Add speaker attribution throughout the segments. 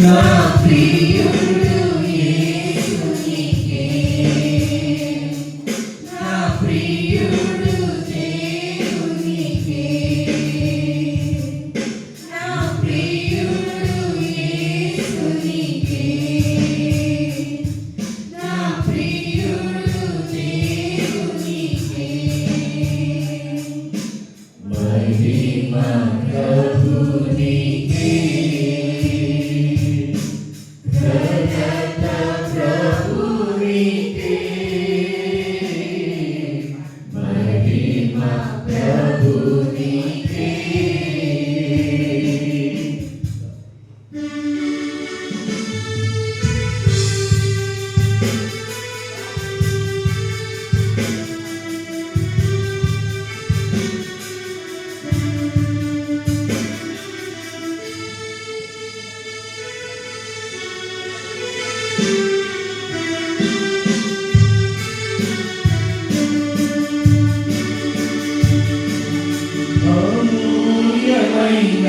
Speaker 1: నా ప్రియుడు యేసునికే, నా ప్రియుడు దేవునికే, నా ప్రియుడు యేసునికే, నా ప్రియుడు దేవునికే. మహిమ ప్రభునికే, ఘనత ప్రభునికే, మహిమ ప్రభునికే. అమూల్యమైన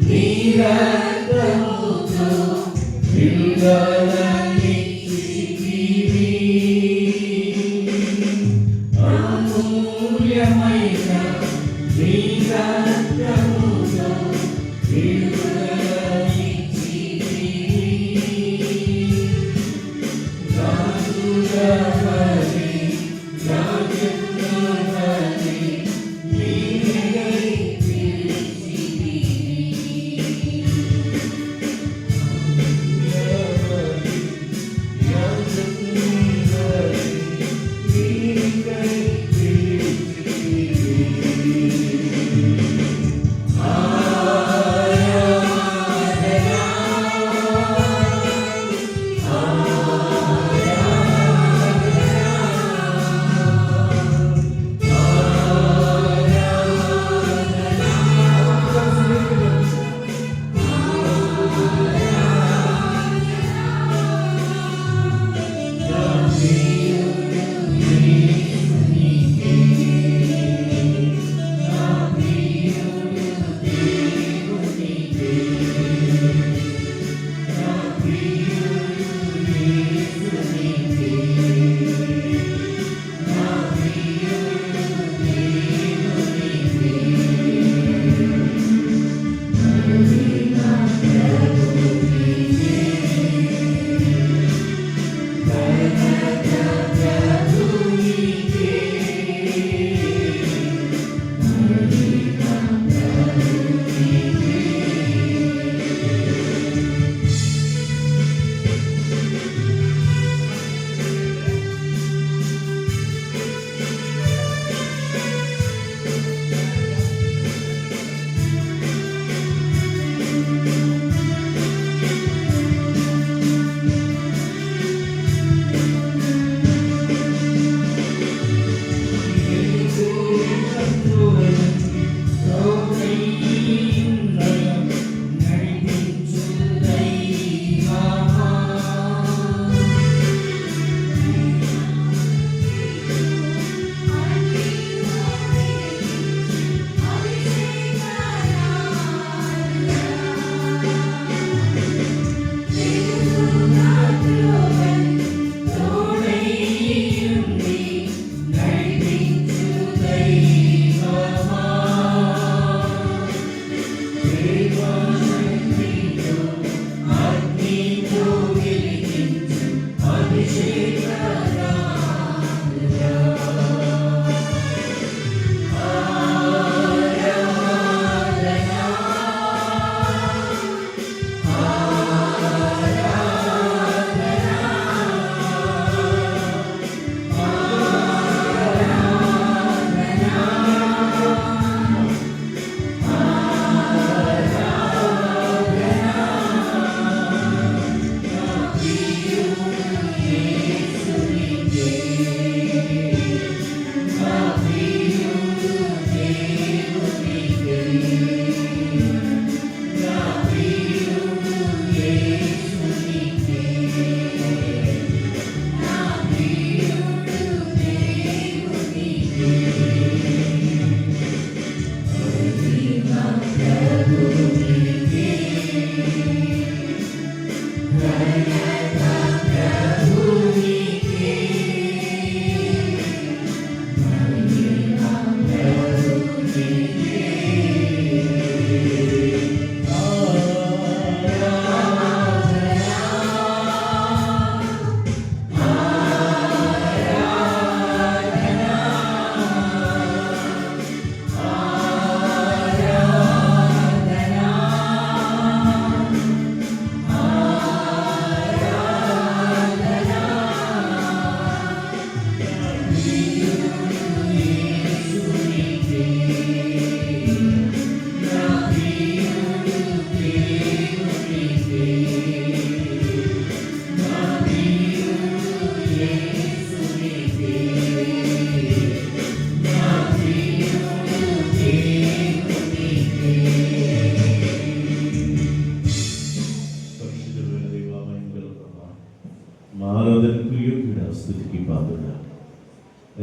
Speaker 1: నీ రక్తముతో విడుదలనిచ్చితివి, అమూల్యమైన నీ రక్తముతో విడుదలనిచ్చితివి. రాజులవలె రాజులవలె నీవై పిలిచితివి,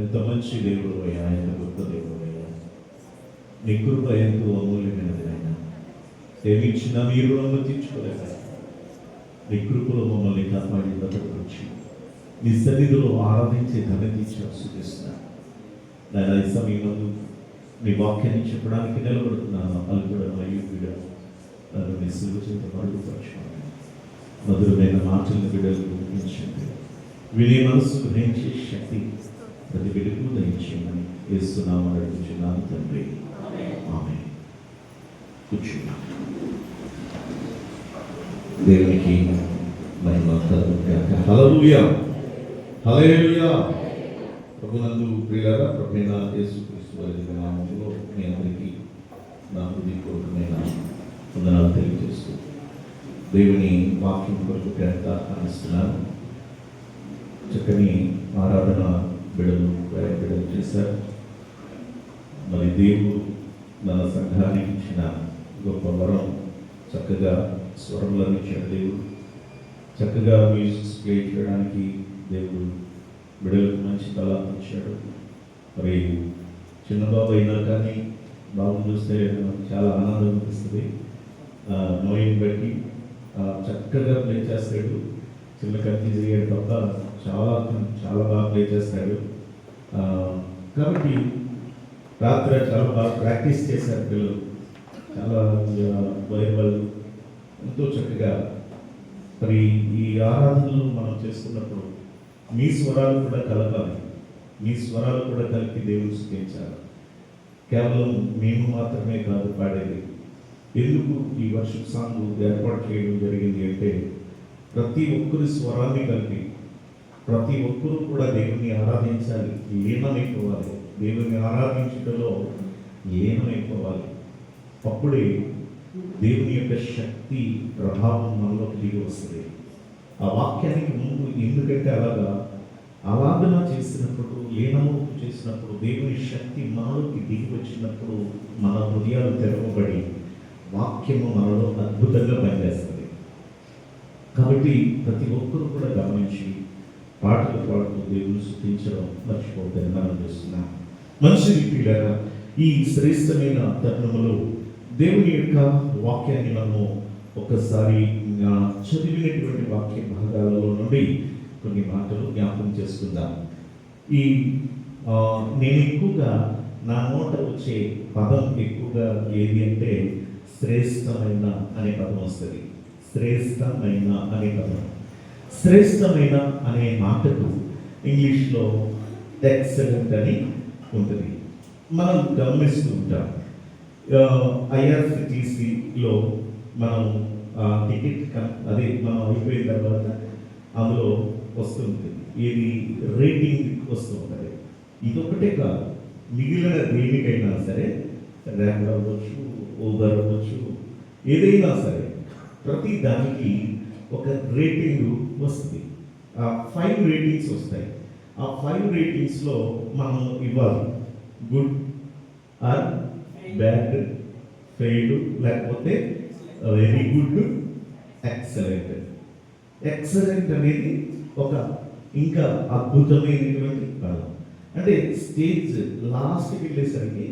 Speaker 2: ఎంత మంచి దేవుడు అయ్యా, ఎంత గొప్ప దేవుడు అయ్యా. నీ కృప ఎంతో అమూల్యమైనది అయినా ప్రేమించిన మీ రుణము తీర్చుకోలేక నీ కృపలో మమ్మల్ని కాపాడి భద్రపరిచి నీ సన్నిధిలో ఆరాధించే ఘనత ఇచ్చి ఆశీర్వదిస్తున్నాను. నేను ఈ సమయంలో నీ వాక్యాన్ని చెప్పడానికి నిలబడుతున్నాను. అల్పుడను అయ్యుడ నన్ను నీ సిలువ చేత మరుగుపరచుకోండి. మధురమైన మాటలను బిడ్డలు గుర్తించండి. వినే మనసు గ్రహించే శక్తి ప్రతి బిడ్డకు దయచేయమని యేసునామమున అడుగుచున్నాను తండ్రి, ఆమేన్. కూర్చున్నాం. దేవునికి మహిమ కలుగుగాక. హల్లెలూయా, హల్లెలూయా. ప్రభునందు ప్రియులారా, ప్రభువైన యేసుక్రీస్తు వారి నామములో మీ అందరికీ నా హృదయపూర్వకమైన వందనాలు తెలియజేస్తూ దేవుని వాక్యం కొరకు ప్రార్థిస్తున్నాను. చక్కని ఆరాధన బిడ్డలు చేశారు. మరి దేవుడు మన సంఘానికి ఇచ్చిన గొప్ప వరం, చక్కగా స్వరంలను ఇచ్చాడు దేవుడు. చక్కగా మ్యూజిక్స్ ప్లే చేయడానికి దేవుడు బిడ్డలకు మంచి కళ ఇచ్చాడు. మరి చిన్నబాబు అయినా కానీ బాబు చూస్తే చాలా ఆనందం అనిపిస్తుంది. నోయిని బట్టి చక్కగా ప్లే చేస్తాడు. చిన్న కన్ఫ్యూజ్ అయ్యాడు తప్ప చాలా చాలా బాగా ప్లే చేస్తాడు. కాబట్టి రాత్రి చాలా బాగా ప్రాక్టీస్ చేశారు పిల్లలు. చాలా బైబిల్ ఎంతో చక్కగా. మరి ఈ ఆరాధనలు మనం చేస్తున్నప్పుడు మీ స్వరాలు కూడా కలపాలి. మీ స్వరాలు కూడా కలిపి దేవుడు స్తుతించాలి. కేవలం మేము మాత్రమే కాదు పాడేది. ఎందుకు ఈ వర్షిప్ సాంగ్ ఏర్పాటు చేయడం జరిగింది అంటే, ప్రతి ఒక్కరి స్వరాన్ని కలిపి ప్రతి ఒక్కరూ కూడా దేవుని ఆరాధించాలి, లీనమైపోవాలి. దేవుని ఆరాధించడంలో లీనమైపోవాలి. అప్పుడే దేవుని యొక్క శక్తి ప్రభావం మనలోకి దిగి వస్తుంది. ఆ వాక్యానికి ముందు ఎందుకంటే అలాగన చేసినప్పుడు, లీనము చేసినప్పుడు దేవుని శక్తి మనలోకి దిగి వచ్చినప్పుడు మన హృదయాలు తెరవబడి వాక్యము మనలో అద్భుతంగా పనిచేస్తుంది. కాబట్టి ప్రతి ఒక్కరూ కూడా గమనించి పాటలు పాడుతూ దేవుని స్తుతించడం మర్చిపోవద్దని మనం చేస్తున్నాం. మనిషి పిల్లల ఈ శ్రేష్టమైన తరుణంలో దేవుని యొక్క వాక్యాన్ని మనము ఒకసారి చదివినటువంటి వాక్య భాగాలలో నుండి కొన్ని మాటలు జ్ఞాపకం చేసుకుందాం. నేను ఎక్కువగా నా నోట వచ్చే పదం ఎక్కువగా ఏది అంటే శ్రేష్టమైన అనే పదం వస్తుంది. శ్రేష్టమైన అనే పదం. శ్రేష్టమైన అనే మాటకు ఇంగ్లీష్లో ఎక్సలెంట్ అని ఉంటుంది. మనం గమనిస్తూ ఉంటాం. IRCTCలో మనం టికెట్ అదే మనం అయిపోయిన తర్వాత అందులో వస్తుంది, ఇది రేటింగ్ వస్తూ ఉంటుంది. ఇదొకటే కాదు, మిగిలిన దేనికైనా సరే, ర్యాంక్ అవ్వచ్చు, ఊబర్ అవ్వచ్చు, ఏదైనా సరే ప్రతి దానికి ఒక రేటింగ్ వస్తుంది. 5 రేటింగ్స్ వస్తాయి. ఆ 5 రేటింగ్స్లో మనం ఇవ్వాలి. గుడ్ ఆర్ బ్యాడ్, ఫెయిల్, లేకపోతే వెరీ గుడ్, ఎక్సలెంట్. ఎక్సలెంట్ అనేది ఒక ఇంకా అద్భుతమైనటువంటి పదం. అంటే స్టేజ్ లాస్ట్కి వెళ్ళేసరికి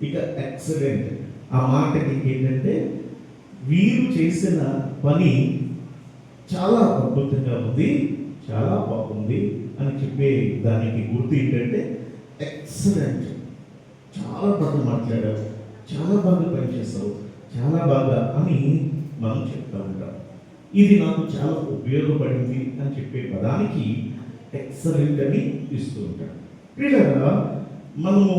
Speaker 2: ఇక ఎక్సలెంట్ ఆ మాటకి ఏంటంటే వీరు చేసిన పని చాలా అద్భుతంగా ఉంది, చాలా బాగుంది అని చెప్పే దానికి గుర్తు ఏంటంటే ఎక్సలెంట్. చాలా బాగా మాట్లాడావు, చాలా బాగా పనిచేస్తావు, చాలా బాగా అని మనం చెప్తా ఉంటాం. ఇది నాకు చాలా ఉపయోగపడింది అని చెప్పే పదానికి ఎక్సలెంట్ అని ఇస్తూ ఉంటాం. పిల్లగా మనము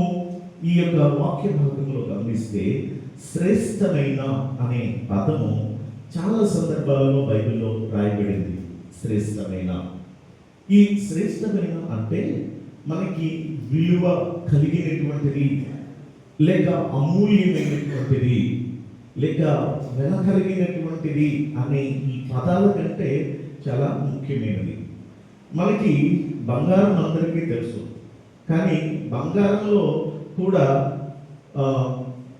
Speaker 2: ఈ యొక్క వాక్య భాగంలో గమనిస్తే శ్రేష్టమైన అనే పదము చాలా సందర్భాలలో బైబిల్లో రాయబడింది. శ్రేష్టమైన, ఈ శ్రేష్టమైన అంటే మనకి విలువ కలిగినటువంటిది, లేక అమూల్యమైనటువంటిది, లేక వెల కలిగినటువంటిది అనే ఈ పదాల కంటే చాలా ముఖ్యమైనది. మనకి బంగారం అందరికీ తెలుసు, కానీ బంగారంలో కూడా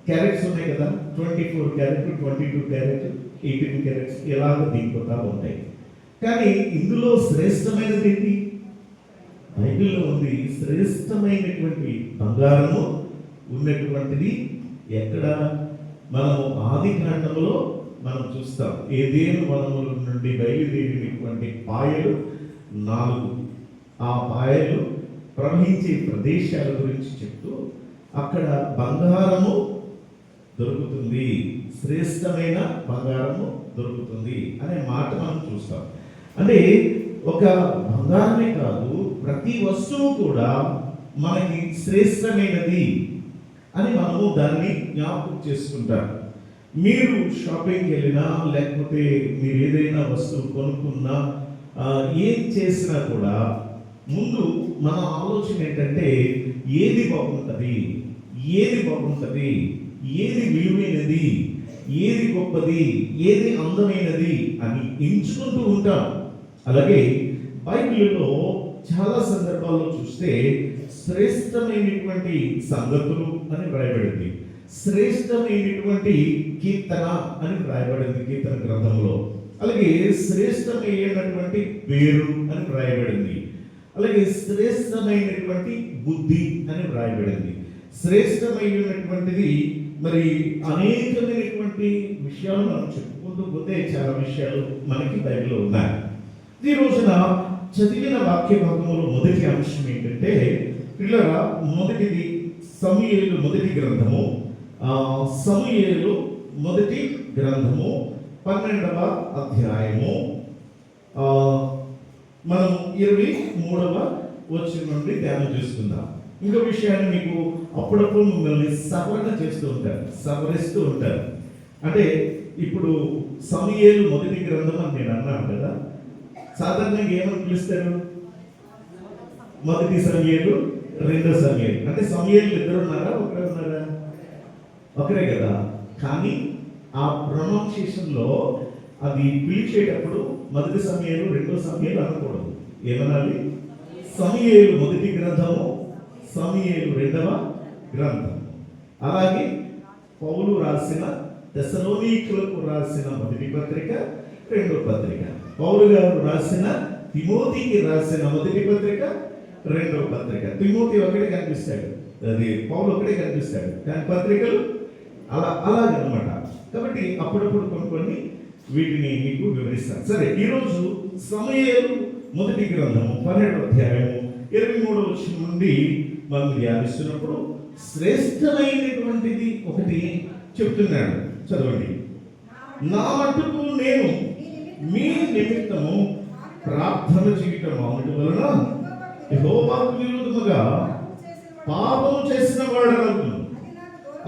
Speaker 2: క్యారెట్స్ ఉన్నాయి కదా, 24 క్యారెట్, 22 క్యారెట్, 18 క్యారెట్స్ ఇలాగ దిగిపోతూ ఉంటాయి. కానీ ఇందులో శ్రేష్టమైనది ఏంటి? బైబిల్లో ఉంది శ్రేష్టమైనటువంటి బంగారము ఉన్నటువంటిది ఎక్కడ? మనము ఆది కాండంలో మనం చూస్తాం. ఏదేను వనముల నుండి బయలుదేరినటువంటి పాయలు 4. ఆ పాయలు ప్రవహించే ప్రదేశాల గురించి చెప్తూ అక్కడ బంగారము దొరుకుతుంది, శ్రేష్టమైన బంగారము దొరుకుతుంది అనే మాట మనం చూస్తాం. అంటే ఒక బంగారమే కాదు, ప్రతి వస్తువు కూడా మనకి శ్రేష్టమైనది అని మనము దాన్ని జ్ఞాపకం చేసుకుంటాం. మీరు షాపింగ్కి వెళ్ళినా లేకపోతే మీరు ఏదైనా వస్తువు కొనుక్కున్నా ఏం చేసినా కూడా ముందు మన ఆలోచన ఏంటంటే ఏది బాగుంటుంది, ఏది బాగుంటుంది, ఏది విలువైనది, ఏది గొప్పది, ఏది అందమైనది అని ఎంచుకుంటూ ఉంటాం. అలాగే బైబిల్లో చాలా సందర్భాల్లో చూస్తే శ్రేష్టమైనటువంటి సంగతులు అని వ్రాయబడింది, శ్రేష్టమైనటువంటి కీర్తన అని వ్రాయబడింది కీర్తన గ్రంథంలో. అలాగే శ్రేష్టమైనటువంటి పేరు అని వ్రాయబడింది. అలాగే శ్రేష్టమైనటువంటి బుద్ధి అని వ్రాయబడింది. శ్రేష్టమైనటువంటిది మరి అనేకమైనటువంటి విషయాలు మనం చెప్పుకుంటూ పోతే చాలా విషయాలు మనకి బైబిల్లో ఉన్నాయి. ఈ రోజున చదివిన వాక్య భాగంలో మొదటి అంశం ఏంటంటే పిల్లల మొదటిది సమూయేలు మొదటి గ్రంథము, సమూయేలు మొదటి గ్రంథము 12వ అధ్యాయము మనం 23వ వచనం నుండి ధ్యానం చేసుకుందాం. ఇంకో విషయాన్ని మీకు అప్పుడప్పుడు మిమ్మల్ని సవరిస్తూ ఉంటారు. అంటే ఇప్పుడు సమూయేలు మొదటి గ్రంథం అని నేను అన్నాను కదా, సాధారణంగా ఏమని పిలుస్తారు? మొదటి సమూయేలు, రెండో సమూయేలు. అంటే సమూయేలు ఇద్దరు ఉన్నారా, ఒకరే ఉన్నారా? ఒకరే కదా. కానీ ఆ ప్రొనౌన్సియేషన్లో అది పిలిచేటప్పుడు మొదటి సమూయేలు, రెండో సమూయేలు అనకూడదు. ఏమనాలి? సమూయేలు మొదటి గ్రంథము, సమూయేలు రెండవ గ్రంథం. అలాగే పౌలు రాసిన తెస్సలోనికీయులకు రాసిన మొదటి పత్రిక, రెండో పత్రిక, పౌలు గారు రాసిన తిమోతికి రాసిన మొదటి పత్రిక, రెండో పత్రిక. తిమోతి ఒకటే కనిపిస్తాడు, అది పౌలు ఒకటే కనిపిస్తాడు, కానీ పత్రికలు అలాగనమాట. కాబట్టి అప్పుడప్పుడు కొన్ని వీటిని మీకు వివరిస్తాను. సరే, ఈరోజు సమూయేలు మొదటి గ్రంథము 12వ అధ్యాయము 23వ వచనం నుండి మనం ధ్యానిస్తున్నప్పుడు శ్రేష్టమైనటువంటిది ఒకటి చెప్తున్నాడు. చదవండి. నా మట్టుకు నేను మీ నిమిత్తము ప్రార్థన చేయటం అవునటి వలన యెహోవాకు విరోధముగా పాపము చేసిన వాడనగును,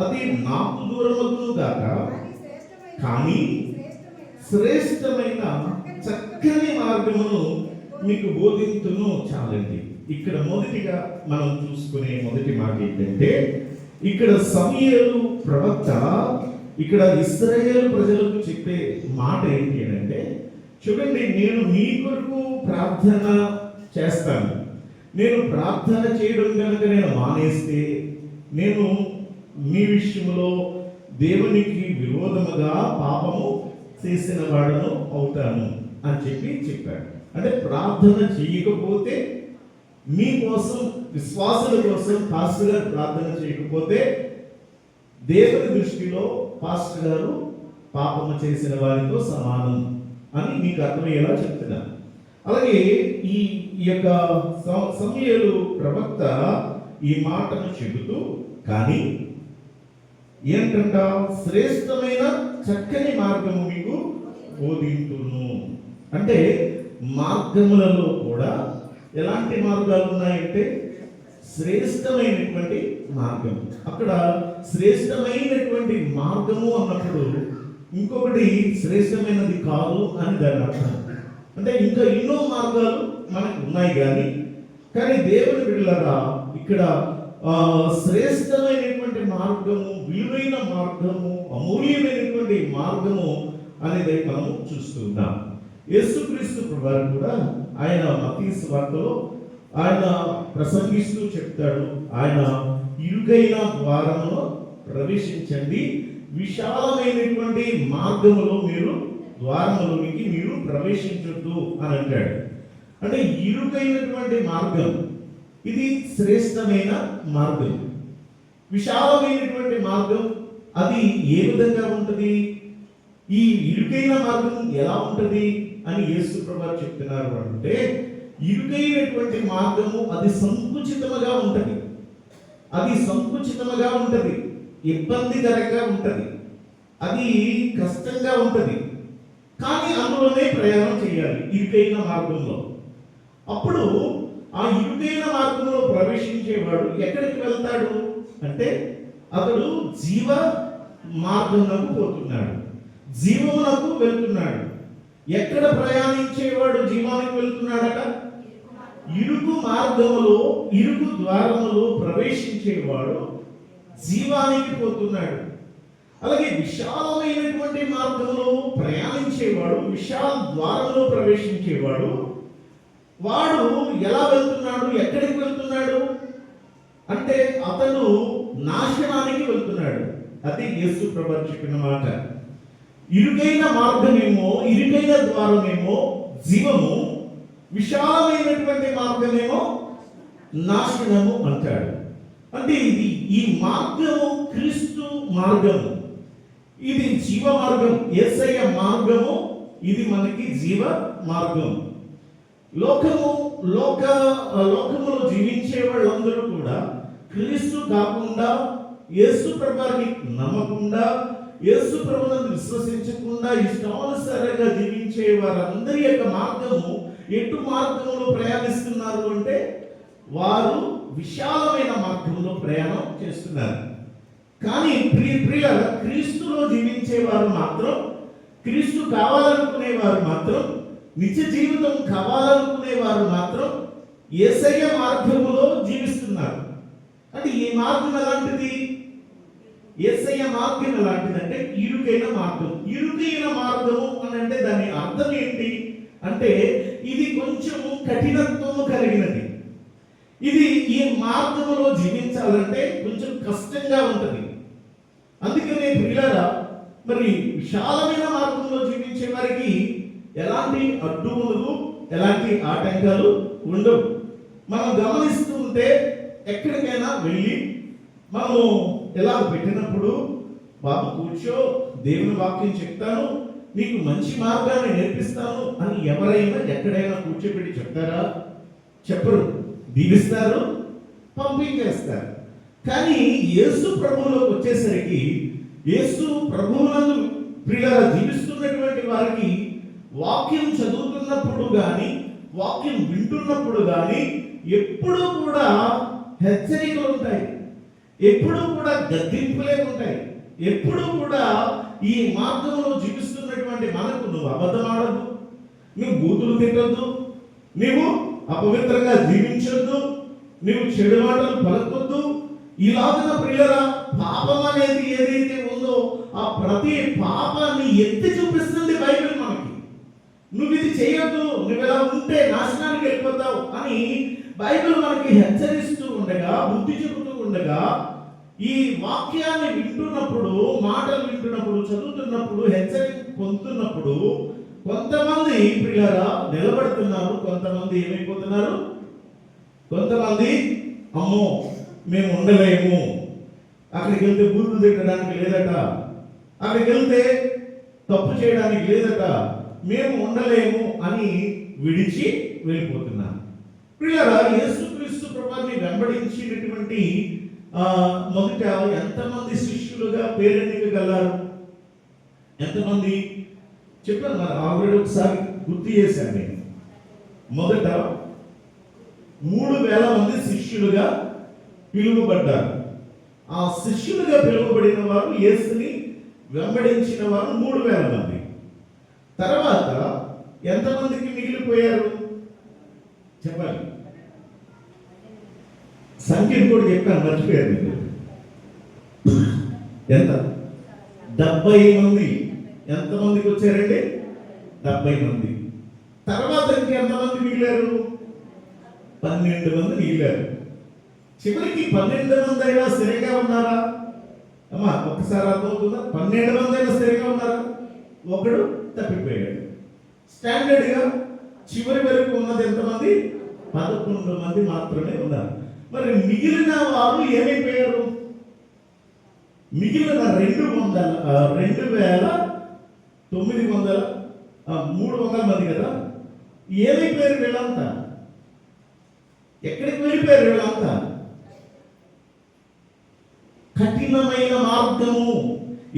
Speaker 2: అది నాకు దూరమగును గాక. కానీ శ్రేష్టమైన చక్కని మార్గమును మీకు బోధించును చాలండి. ఇక్కడ మొదటిగా మనం చూసుకునే మొదటి మాట ఏంటంటే, ఇక్కడ సమూయేలు ప్రవక్త ఇక్కడ ఇశ్రాయేలు ప్రజలకు చెప్పే మాట ఏంటి అంటే, చూడండి, నేను మీ కొరకు ప్రార్థన చేస్తాను. నేను ప్రార్థన చేయడం కనుక నేను మానేస్తే నేను మీ విషయంలో దేవునికి విరోధముగా పాపము చేసిన వాడను అవుతాను అని చెప్పాడు. అంటే ప్రార్థన చేయకపోతే, మీకోసం విశ్వాసుల కోసం పాస్టర్ గారు ప్రార్థన చేయకపోతే దేవుని దృష్టిలో పాస్టర్ గారు పాపము చేసిన వారితో సమానం అని మీకు అర్థమయ్యేలా చెప్తున్నాను. అలాగే ఈ యొక్క సమూయేలు ప్రవక్త ఈ మాటను చెబుతూ, కానీ ఏంటంట, శ్రేష్టమైన చక్కని మార్గము మీకు బోధించును. అంటే మార్గములలో కూడా ఎలాంటి మార్గాలు ఉన్నాయంటే శ్రేష్టమైనటువంటి మార్గం. అక్కడ శ్రేష్టమైనటువంటి మార్గము అన్నప్పుడు ఇంకొకటి శ్రేష్టమైనది కాదు అని దాని అర్థం. అంటే ఇంకా ఎన్నో మార్గాలు మనకు ఉన్నాయి, కానీ దేవుని బిడ్డలారా ఇక్కడ శ్రేష్టమైనటువంటి మార్గము, విలువైన మార్గము, అమూల్యమైనటువంటి మార్గము అనేది మనము చూస్తున్నాం. యేసుక్రీస్తు ప్రభువారు కూడా ఆయన మత్తయి సువార్తలో ఆయన ప్రసంగిస్తూ చెప్తాడు, ఆయన ఇరుకైన ద్వారములో ప్రవేశించండి, విశాలమైనటువంటి మార్గములో ద్వారములోనికి మీరు ప్రవేశించొద్దు అని అంటాడు. అంటే ఇరుకైనటువంటి మార్గం ఇది శ్రేష్టమైన మార్గం, విశాలమైనటువంటి మార్గం. అది ఏ విధంగా ఉంటుంది, ఈ ఇరుకైన మార్గం ఎలా ఉంటుంది అని యేసు ప్రభువు చెప్తున్నారు అంటే, ఇరుకైనటువంటి మార్గము అది సంకుచితముగా ఉంటుంది, అది సంకుచితముగా ఉంటుంది, ఇబ్బందికరంగా ఉంటుంది, అది కష్టంగా ఉంటుంది. కానీ అందులోనే ప్రయాణం చేయాలి ఇరుకైన మార్గంలో. అప్పుడు ఆ ఇరుకైన మార్గంలో ప్రవేశించేవాడు ఎక్కడికి వెళ్తాడు అంటే, అతడు జీవ మార్గంలోకి పోతున్నాడు, జీవమునకు వెళ్తున్నాడు. ఎక్కడ ప్రయాణించేవాడు జీవానికి వెళ్తున్నాడట? ఇరుకు మార్గములో, ఇరుకు ద్వారములో ప్రవేశించేవాడు జీవానికి పోతున్నాడు. అలాగే విశాలమైనటువంటి మార్గంలో ప్రయాణించేవాడు, విశాల ద్వారంలో ప్రవేశించేవాడు, వాడు ఎలా వెళ్తున్నాడు, ఎక్కడికి వెళ్తున్నాడు అంటే అతడు నాశనానికి వెళ్తున్నాడు. అది యేసు ప్రభువు చెప్పిన మాట. ఇరుకైన మార్గమేమో, ఇరుకైన ద్వారమేమో జీవము, విశాలమైనటువంటి మార్గమేమో నాశనము అంటాడు. అంటే ఇది ఈ మార్గము క్రీస్తు మార్గము, ఇది జీవ మార్గం. యేసయ్య మార్గము ఇది మనకి జీవ మార్గం. లోకములో జీవించే వాళ్ళందరూ కూడా క్రీస్తు కాకుండా, యేసు ప్రభువుని నమ్మకుండా, యేసు ప్రభువుని విశ్వసించకుండా ఇష్టానుసారంగా జీవించే వారందరి యొక్క మార్గము ఎటు మార్గంలో ప్రయాణిస్తున్నారు అంటే, వారు విశాలమైన మార్గంలో ప్రయాణం చేస్తున్నారు. కానీ ప్రియుల క్రీస్తులో జీవించేవారు మాత్రం, క్రీస్తు కావాలనుకునేవారు మాత్రం, నిత్య జీవితం కావాలనుకునేవారు మాత్రం యేసయ్య మార్గములో జీవిస్తున్నారు. అంటే ఈ మార్గం ఎలాంటిది? యేసయ్య మార్గం ఎలాంటిది అంటే ఇరుకైన మార్గం. ఇరుకైన మార్గము అని అంటే దాని అర్థం ఏంటి అంటే, ఇది కొంచెము కఠినత్వము కలిగినది. ఇది ఈ మార్గములో జీవించాలంటే కొంచెం కష్టంగా ఉంటుంది. అందుకనే ప్రియులారా, మరి విశాలమైన మార్గంలో జీవించే వారికి ఎలాంటి అడ్డుములు, ఎలాంటి ఆటంకాలు ఉండవు. మనం గమనిస్తూ ఉంటే ఎక్కడికైనా వెళ్ళి మనము ఎలా పెట్టినప్పుడు, బాబు కూర్చో, దేవుని వాక్యం చెప్తాను, నీకు మంచి మార్గాన్ని నేర్పిస్తాను అని ఎవరైనా ఎక్కడైనా కూర్చోబెట్టి చెప్తారా? చెప్పరు. దీవిస్తారు, పంపించేస్తారు. కానీ యేసు ప్రభువులోకి వచ్చేసరికి, యేసు ప్రభువునందు ప్రియులారా జీవిస్తున్నటువంటి వారికి వాక్యం చదువుతున్నప్పుడు కానీ, వాక్యం వింటున్నప్పుడు కానీ ఎప్పుడూ కూడా హెచ్చరికలు ఉంటాయి, ఎప్పుడూ కూడా గద్దింపులే ఉంటాయి. ఎప్పుడూ కూడా ఈ మార్గంలో జీవిస్తున్నటువంటి మనకు నువ్వు అబద్ధం ఆడద్దు, నువ్వు బూతులు తిట్టద్దు, నీవు అపవిత్రంగా జీవించొద్దు, నువ్వు చెడు మాటలు పలకొద్దు. ఇలాగన ప్రియులరా పాపం అనేది ఏదైతే ఉందో ఆ ప్రతి పాపాన్ని ఎత్తి చూపిస్తుంది బైబిల్ మనకి. నువ్వు ఇది చేయొద్దు, నువ్వు ఎలా ఉంటే నాశనానికి వెళ్ళిపోతావు అని బైబిల్ మనకి హెచ్చరిస్తూ ఉండగా, బుద్ధి చెబుతూ ఉండగా, ఈ వాక్యాన్ని వింటున్నప్పుడు, మాటలు వింటున్నప్పుడు, చదువుతున్నప్పుడు, హెచ్చరిక పొందుతున్నప్పుడు కొంతమంది ప్రియులారా నిలబడుతున్నారు, కొంతమంది ఏమైపోతున్నారు, కొంతమంది అమ్మో మేము ఉండలేము, అక్కడికి వెళ్తే బూతులు తిట్టడానికి లేదట, అక్కడికి వెళ్తే తప్పు చేయడానికి లేదట, మేము ఉండలేము అని విడిచి వెళ్ళిపోతున్నారు. ప్రియులారా యేసుక్రీస్తు ప్రభువుని వెంబడించినటువంటి మొదట ఎంతమంది శిష్యులుగా పేరెన్నికగలరు? ఎంతమంది చెప్పాను మరి, ఆల్రెడీ ఒకసారి గుర్తు చేశాను నేను. మొదట 3,000 మంది శిష్యులుగా పిలువబడ్డారు. ఆ శిష్యులుగా పిలువబడిన వారు, యేసుని వెంబడించిన వారు 3,000 మంది. తర్వాత ఎంతమందికి మిగిలిపోయారు చెప్పాలి? సంఖ్యను కూడా చెప్పాను, మర్చిపోయారు మీరు. ఎంత? 70 మంది. ఎంతమందికి వచ్చారండి? 70 మంది. తర్వాత ఎంతమంది మిగిలారు? 12 మంది మిగిలారు. చివరికి 12 మంది అయినా స్థిరంగా ఉన్నారా? అమ్మా ఒక్కసారి అర్థమవుతుందా? 12 మంది అయినా స్థిరంగా ఉన్నారా? ఒకడు తప్పిపోయాడు. స్టాండర్డ్ గా చివరి వరకు ఉన్నది ఎంతమంది? 11 మంది మాత్రమే ఉన్నారు. మరి మిగిలిన వారు ఏమైపోయారు? మిగిలిన 300 మంది కదా, ఏమైపోయారు వీళ్ళంతా? ఎక్కడికి వెళ్ళిపోయారు వీళ్ళంతా? కఠినమైన మార్గము,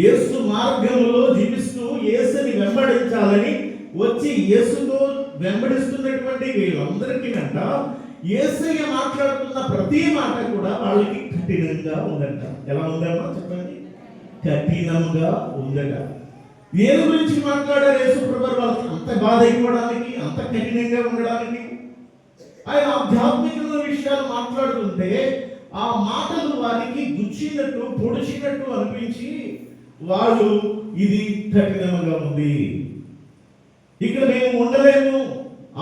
Speaker 2: యేసు మార్గములో జీవిస్తూ యేసుని వెంబడించాలని వచ్చి యేసుతో వెంబడిస్తున్నటువంటి వీళ్ళందరికీ అంట యేసయ్య మాట్లాడుతున్న ప్రతి మాట కూడా వాళ్ళకి కఠినంగా ఉందంట. ఎలా ఉందమ్మా చెప్పండి? కఠినంగా ఉందట. దేని గురించి మాట్లాడారు యేసు ప్రభువు? వాళ్ళకి అంత బాధ అయిపోవడానికి, అంత కఠినంగా ఉండడానికి. ఆయన ఆధ్యాత్మికమైన విషయాలు మాట్లాడుతుంటే ఆ మాటలు వారికి గుచ్చినట్టు, పొడిచినట్టు అనిపించి వాళ్ళు ఇది కఠినంగా ఉంది, ఇక్కడ మేము ఉండలేము.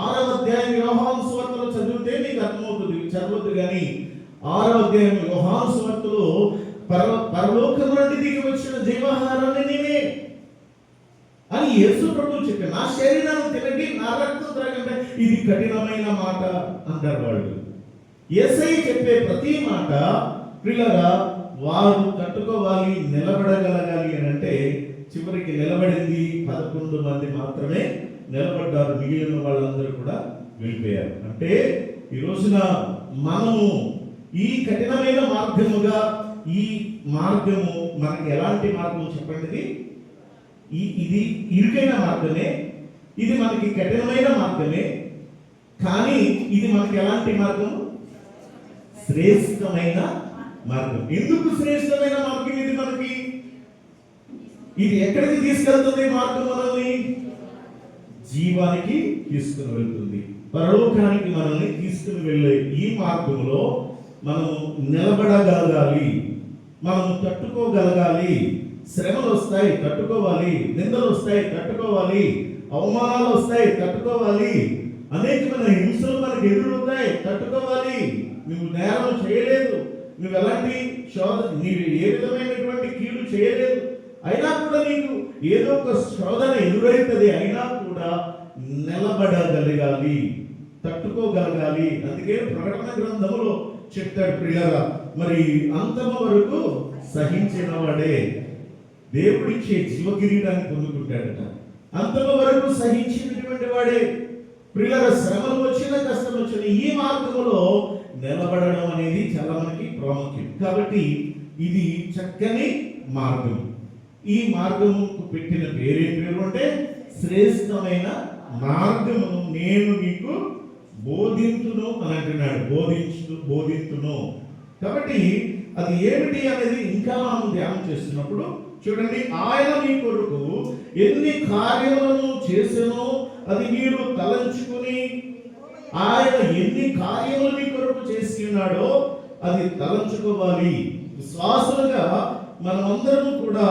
Speaker 2: 6వ అధ్యాయం యోహాను సువార్తలో చదివితే మీకు అర్థమవుతుంది, చదవద్దు కానీ 6వ అధ్యాయం యోహాను సువార్తలో పరలోకం నుండి దిగి వచ్చిన జీవాహారాన్ని నేనే అని యేసు ప్రభువు చెప్పారు. నా శరీరాన్ని తినండి, నా రక్తం త్రాగండి, ఇది కఠినమైన మాట అంటారు వాళ్ళు. యేసయ్య చెప్పే ప్రతి మాట పిల్లరా వారు తట్టుకోవాలి, నిలబడగలగాలి అని అంటే చివరికి నిలబడింది 11 మంది మాత్రమే నిలబడ్డారు. మిగిలిన వాళ్ళందరూ కూడా వెళ్ళిపోయారు. అంటే ఈ రోజున మనము ఈ కఠినమైన మార్గముగా, ఈ మార్గము మనకి ఎలాంటి మార్గం చెప్పండి? ఇది ఇరుకైన మార్గమే, ఇది మనకి కఠినమైన మార్గమే, కానీ ఇది మనకి ఎలాంటి మార్గం? శ్రేష్టమైన మార్గం. ఎందుకు శ్రేష్టమైన మార్గం ఇది మనకి? ఇది ఎక్కడికి తీసుకెళ్తుంది? మార్గం మనల్ని జీవానికి తీసుకుని వెళ్తుంది, పరలోకానికి మనల్ని తీసుకుని వెళ్ళే ఈ మార్గంలో మనం నిలబడగలగాలి, మనం తట్టుకోగలగాలి. శ్రమలు వస్తాయి, తట్టుకోవాలి. నిందలు వస్తాయి, తట్టుకోవాలి. అవమానాలు వస్తాయి, తట్టుకోవాలి. అనేకమైన హింసలు మనకు ఎదురవుతాయి, తట్టుకోవాలి. నువ్వు నేరం చేయలేదు, నువ్వు ఎలాంటి నీవు ఏ విధమైనటువంటి కీడు చేయలేదు, అయినా కూడా నీకు ఏదో ఒక శోధన ఎదురైతుంది, అయినా కూడా నిలబడగలగాలి, తట్టుకోగలగాలి. అందుకే ప్రకటన గ్రంథములో చెప్తాడు ప్రియులారా, మరి అంతము వరకు సహించిన వాడే దేవుడిచ్చే జీవ కిరీటాన్ని పొందుకుంటాడట. అంతము వరకు సహించినటువంటి వాడే ప్రియులారా, శ్రమలు వచ్చిన, కష్టం వచ్చిన ఈ మార్గంలో నిలబడడం అనేది చాలా మనకి ప్రాముఖ్యం. కాబట్టి ఇది చక్కని మార్గం. ఈ మార్గముకు పెట్టిన పేరేం పేరు అంటే శ్రేష్టమైన మార్గమును నేను మీకు బోధించును అని అంటున్నాడు. బోధించును. కాబట్టి అది ఏమిటి అనేది ఇంకా మనం ధ్యానం చేస్తున్నప్పుడు చూడండి, ఆయన మీ కొరకు ఎన్ని కార్యములను చేసెనో అది మీరు తలంచుకుని, ఆయన ఎన్ని కార్యములు మీ కొరకు చేసి ఉన్నాడో అది తలంచుకోవాలి. విశ్వాసులుగా మనమందరం కూడా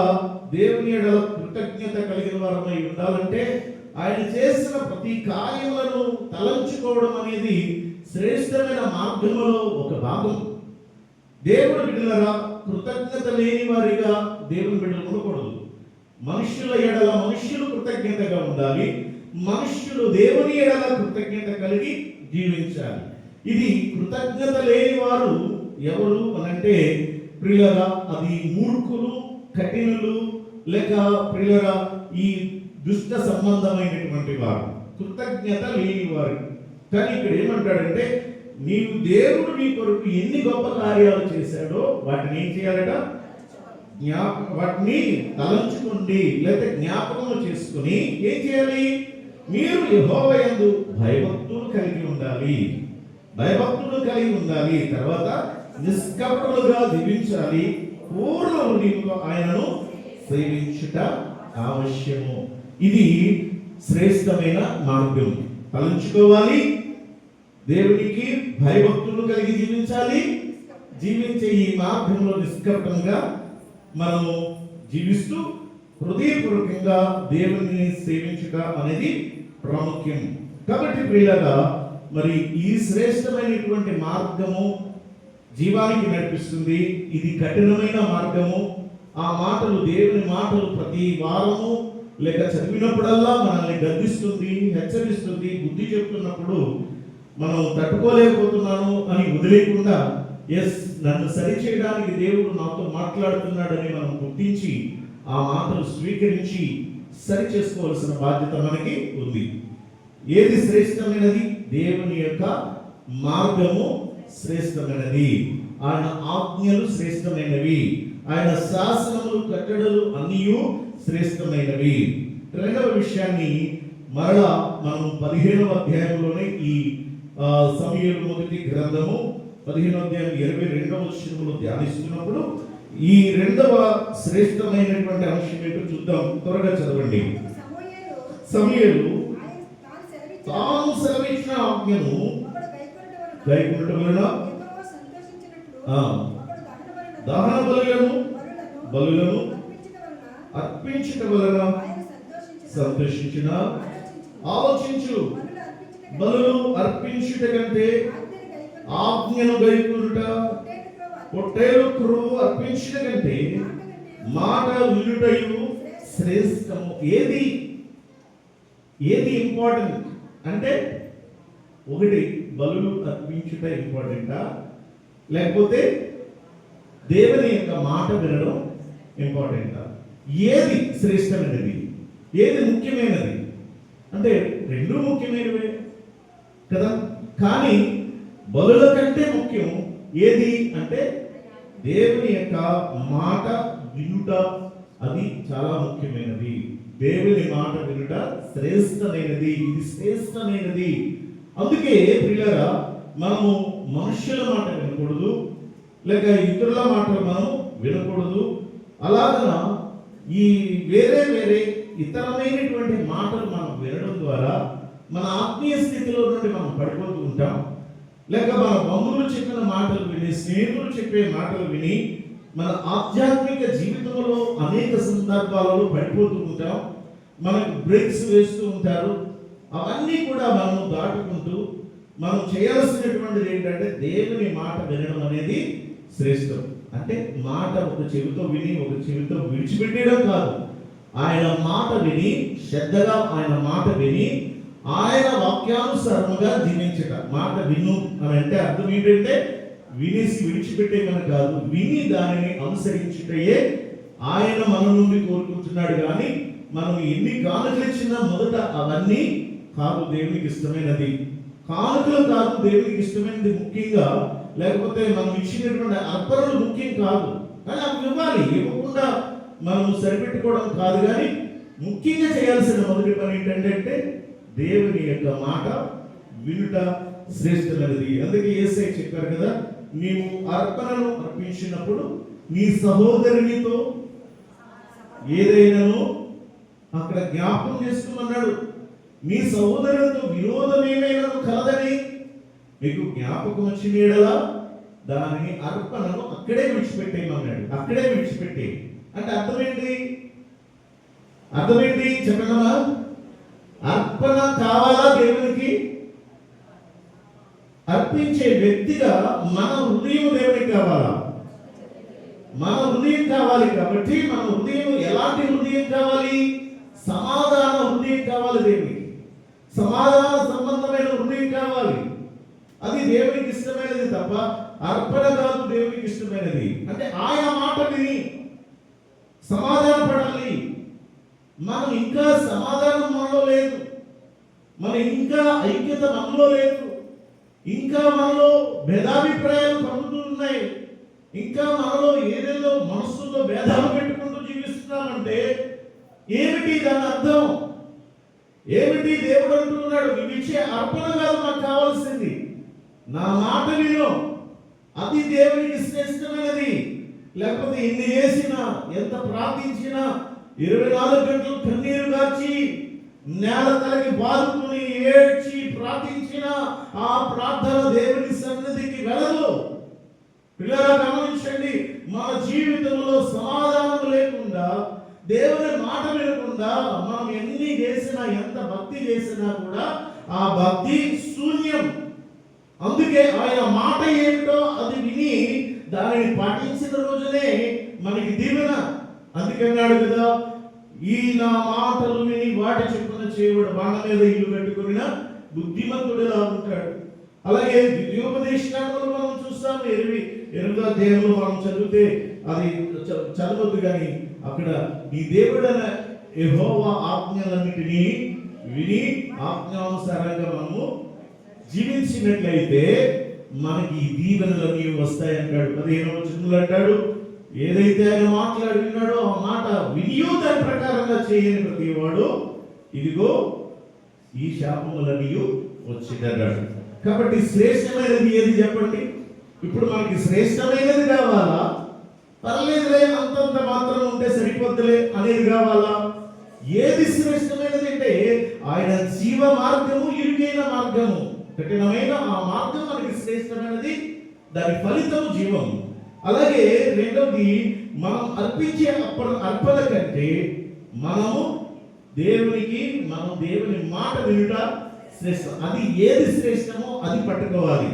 Speaker 2: దేవుని ఎడల కృతజ్ఞత కలిగిన వారమై ఉండాలంటే ఆయన చేసిన ప్రతి కార్యములను తలంచుకోవడం అనేది శ్రేష్టమైన మార్గంలో ఒక భాగం. దేవుడు బిడ్డలారా, కృతజ్ఞత లేని వారిగా దేవుని బిడ్డలు ఉండకూడదు. మనుష్యుల ఎడల మనుష్యులు కృతజ్ఞతగా ఉండాలి, మనుష్యులు దేవుని ఎడల కృతజ్ఞత కలిగి జీవించాలి. ఇది కృతజ్ఞత లేని వారు ఎవరు అనంటే ప్రియులరా, అది మూర్ఖులు, కఠినులు, లేక ప్రియులరా ఈ దుష్ట సంబంధమైనటువంటి వారు, కృతజ్ఞత లేని వారు. కానీ ఇక్కడ ఏమంటాడంటే, నీవు దేవుడు నీ కొరకు ఎన్ని గొప్ప కార్యాలు చేశాడో వాటిని ఏం చేయాలట? వాటిని తలంచుకోండి, లేదా జ్ఞాపకం చేసుకుని ఏం చేయాలి? మీరు యెహోవా యందు భయభక్తులు కలిగి ఉండాలి, భయభక్తులు కలిగి ఉండాలి. తర్వాత నిష్కపటులుగా జీవించాలి, పూర్ణ హృదయంతో ఆయనను సేవించుట అవశ్యము. ఇది శ్రేష్టమైన మార్గం. తలంచుకోవాలి, దేవునికి భయభక్తులు కలిగి జీవించాలి. జీవించే ఈ మార్గంలో నిష్కపటంగా మనము జీవిస్తూ హృదయపూర్వకంగా దేవుని సేవించుట అనేది ప్రాముఖ్యం. కాబట్టి ప్రియులారా, మరి ఈ శ్రేష్టమైనటువంటి మార్గము జీవానికి నడిపిస్తుంది. ఇది కఠినమైన మార్గము. ఆ మాటలు, దేవుని మాటలు ప్రతి వారము లేక చదివినప్పుడల్లా మనల్ని గద్దిస్తుంది, హెచ్చరిస్తుంది. బుద్ధి చెప్తున్నప్పుడు మనం తట్టుకోలేకపోతున్నాను అని వదిలేకుండా ఎస్, నన్ను సరిచేయడానికి దేవుడు నాతో మాట్లాడుతున్నాడని మనం గుర్తించి ఆ మాటలు స్వీకరించి సరి చేసుకోవాల్సిన బాధ్యత మనకి ఉంది. ఏది శ్రేష్టమైనది? దేవుని యొక్క మార్గము శ్రేష్టమైనది, ఆయన ఆజ్ఞలు శ్రేష్టమైనవి, ఆయన శాసనములు కట్టడలు అన్నీ శ్రేష్టమైనవి. రెండవ విషయాన్ని మరలా మనం 15వ అధ్యాయంలోనే ఈ సమూయేలు మొదటి గ్రంథము 15వ అధ్యాయం 22వ వచనంలో ధ్యానిస్తున్నప్పుడు ఈ రెండవ శ్రేష్టమైనటువంటి అంశం ఏంటో చూద్దాం. త్వరగా చదవండి. సమూయేలు తాను సెలవిచ్చిన ఆజ్ఞను గైకొనుట వలన దహన బలులను అర్పించుట వలన సంతోషించిన. ఆలోచించు, బలులు అర్పించుట కంటే ఆజ్ఞను గైకొనుట, పొట్టేలు క్రొవ్వు అర్పించుట కంటే మాట వినుటయు శ్రేష్టము. ఏది ఇంపార్టెంట్ అంటే, ఒకటి బలులు అర్పించుట ఇంపార్టెంటా, లేకపోతే దేవుని యొక్క మాట వినడం ఇంపార్టెంటా? ఏది శ్రేష్టమైనది, ఏది ముఖ్యమైనది అంటే రెండు ముఖ్యమైనవే కదా. కానీ బలుల కంటే ముఖ్యం ఏది అంటే దేవుని యొక్క మాట వినుట, అది చాలా ముఖ్యమైనది. దేవుని మాట వినుట శ్రేష్టమైనది, ఇది శ్రేష్టమైనది. అందుకే ప్రియులారా, మనము మనుషుల మాట వినకూడదు, లేక ఇతరుల మాటలు మనం వినకూడదు. అలాగన ఈ వేరే ఇతరమైనటువంటి మాటలు మనం వినడం ద్వారా మన ఆత్మీయ స్థితిలో నుండి మనం పడిపోతూ ఉంటాం. లేక మన బంధువులు చెప్పిన మాటలు విని, స్నేహితులు చెప్పే మాటలు విని మన ఆధ్యాత్మిక జీవితంలో అనేక సందర్భాలలో పడిపోతూ ఉంటాం. మనకు బ్రేక్స్ వేస్తూ ఉంటారు. అవన్నీ కూడా మనం దాటుకుంటూ మనం చేయాల్సినటువంటిది ఏంటంటే దేవుని మాట వినడం అనేది శ్రేష్టం. అంటే మాట ఒక చెవితో విని ఒక చెవితో విడిచిపెట్టడం కాదు. ఆయన మాట విని శ్రద్ధగా ఆయన మాట విని ఆయన వాక్యానుసారముగా జీవించట. మాట విను అని అంటే అర్థం ఏంటంటే వినేసి విడిచిపెట్టేమని కాదు, విని దానిని అనుసరించుటయే ఆయన మన నుండి కోరుకుంటున్నాడు. కానీ మనం ఎన్ని కానుకలు ఇచ్చినా మొదట అవన్నీ కాదు దేవునికి ఇష్టమైనది. కానుకలు కాదు దేవునికి ఇష్టమైనది ముఖ్యంగా, లేకపోతే మనం ఇచ్చినటువంటి అర్పణలు ముఖ్యం కాదు. కానీ అవి ఇవ్వాలి, ఇవ్వకుండా మనం సరిపెట్టుకోవడం కాదు. కానీ ముఖ్యంగా చేయాల్సిన మొదటి పని ఏంటంటే దేవుని యొక్క మాట వినుట శ్రేష్టమైనది. అందుకే యేసయ్య చెప్పారు కదా, నీవు అర్పణను అర్పించినప్పుడు నీ సహోదరునితో ఏదైనాను అక్కడ జ్ఞాపకం చేసుకోమన్నాడు. నీ సహోదరునితో విరోధం ఏమైనా కలదని మీకు జ్ఞాపకం వచ్చిన యెడల దానిని అర్పణను అక్కడే విడిచిపెట్టేయమన్నాడు. అక్కడే విడిచిపెట్టే అంటే అర్థమేంటి చెప్పగలమా? అర్పణ కావాలా దేవునికి? అర్పించే వ్యక్తిగా మన హృదయం దేవునికి కావాలా? మన హృదయం కావాలి. కాబట్టి మన హృదయం ఎలాంటి హృదయం కావాలి? సమాధాన హృదయం కావాలి. దేవునికి సమాధాన సంబంధమైన హృదయం కావాలి. అది దేవునికి ఇష్టమైనది తప్ప అర్పణ కాదు దేవునికి ఇష్టమైనది. అంటే ఆయన మాట విని సమాధాన పడాలి. మనం ఇంకా సమాధానం మనలో లేదు, మన ఇంకా ఐక్యత మనలో లేదు, ఇంకా మనలో భేదాభిప్రాయాలు కలుగుతున్నాయి, ఇంకా మనలో ఏదేదో మనస్సులో భేదాలు పెట్టుకుంటూ జీవిస్తున్నామంటే ఏమిటి దాని అర్థం? ఏమిటి? దేవుడు అంటున్నాడు, ఇవి ఇచ్చే అర్పణ కాదు నాకు కావాల్సింది, నా మాట విను, అది దేవునికి శ్రేష్టమైనది. లేకపోతే ఎన్ని చేసినా, ఎంత ప్రార్థించినా, 24 గంటలు కన్నీరు గార్చి నేల తలకి బాదుకుని ఏడ్చి ప్రార్థించిన ఆ ప్రార్థన దేవుని సన్నిధికి వెళ్ళదు. పిల్లరా గమనించండి, మన జీవితంలో సమాధానం లేకుండా, దేవుని మాట వినకుండా మనం ఎన్ని చేసినా, ఎంత భక్తి చేసినా కూడా ఆ భక్తి శూన్యం. అందుకే ఆయన మాట ఏంటో అది విని దానిని పాటించిన రోజునే మనకి దీవెన. అందుకన్నాడు కదా, ఈ నా మాటలు విని వాటి చెప్పున చేయబడు బాణ మీద ఇల్లు కట్టుకున్న బుద్ధిమంతుడిలా ఉంటాడు. అలాగే ద్వితీయోపదేశకాండంలో మనం చూస్తాం, 8వ అధ్యాయంలో మనం చదివితే అది చదవద్దు కానీ అక్కడ నీ దేవుడైన యెహోవా ఆజ్ఞలన్నిటినీ విని ఆజ్ఞానుసారంగా మనము జీవించినట్లయితే మనకి ఈ దీవెనలన్నీ వస్తాయంటాడు. 15వ వచనంలో అంటాడు, ఏదైతే ఆయన మాట్లాడి విన్నాడో ఆ మాట వినియో దాని ప్రకారంగా చేయని ప్రతి వాడు ఇదిగో ఈ శాపములన్నీ వచ్చిందన్నాడు. కాబట్టి శ్రేష్టమైనది ఏది చెప్పండి? ఇప్పుడు మనకి శ్రేష్టమైనది కావాలా, పర్లేదులే అంతంత మాత్రం ఉంటే సరిపోద్దులే అనేది కావాలా? ఏది శ్రేష్టమైనది అంటే ఆయన జీవ మార్గము, ఇరుకైన మార్గము, కఠినమైన ఆ మార్గం మనకి శ్రేష్టమైనది, దాని ఫలితము జీవం. అలాగే రెండవది, మనం అర్పించే అర్పణ కంటే మనము దేవుని మాట వినుట శ్రేష్టం. అది ఏది శ్రేష్టమో అది పట్టుకోవాలి.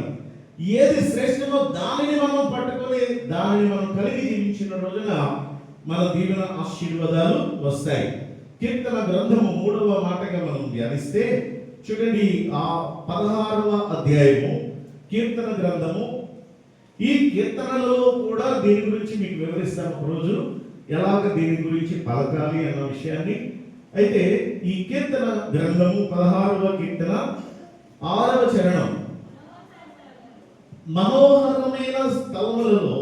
Speaker 2: ఏది శ్రేష్టమో దానిని మనం పట్టుకొని దానిని మనం కలిగి జీవించిన రోజున మన దీవెన ఆశీర్వాదాలు వస్తాయి. కీర్తన గ్రంథము 3వ మాటగా మనం ధ్యానిస్తే చూడండి, ఆ 16వ అధ్యాయము కీర్తన గ్రంథము. ఈ కీర్తనలో కూడా దీని గురించి మీకు వివరిస్తాను ఒక రోజు, ఎలాగ దీని గురించి పలకాలి అన్న విషయాన్ని. అయితే ఈ కీర్తన గ్రంథము 16వ కీర్తన 6వ చరణం, మనోహరమైన స్థలములలో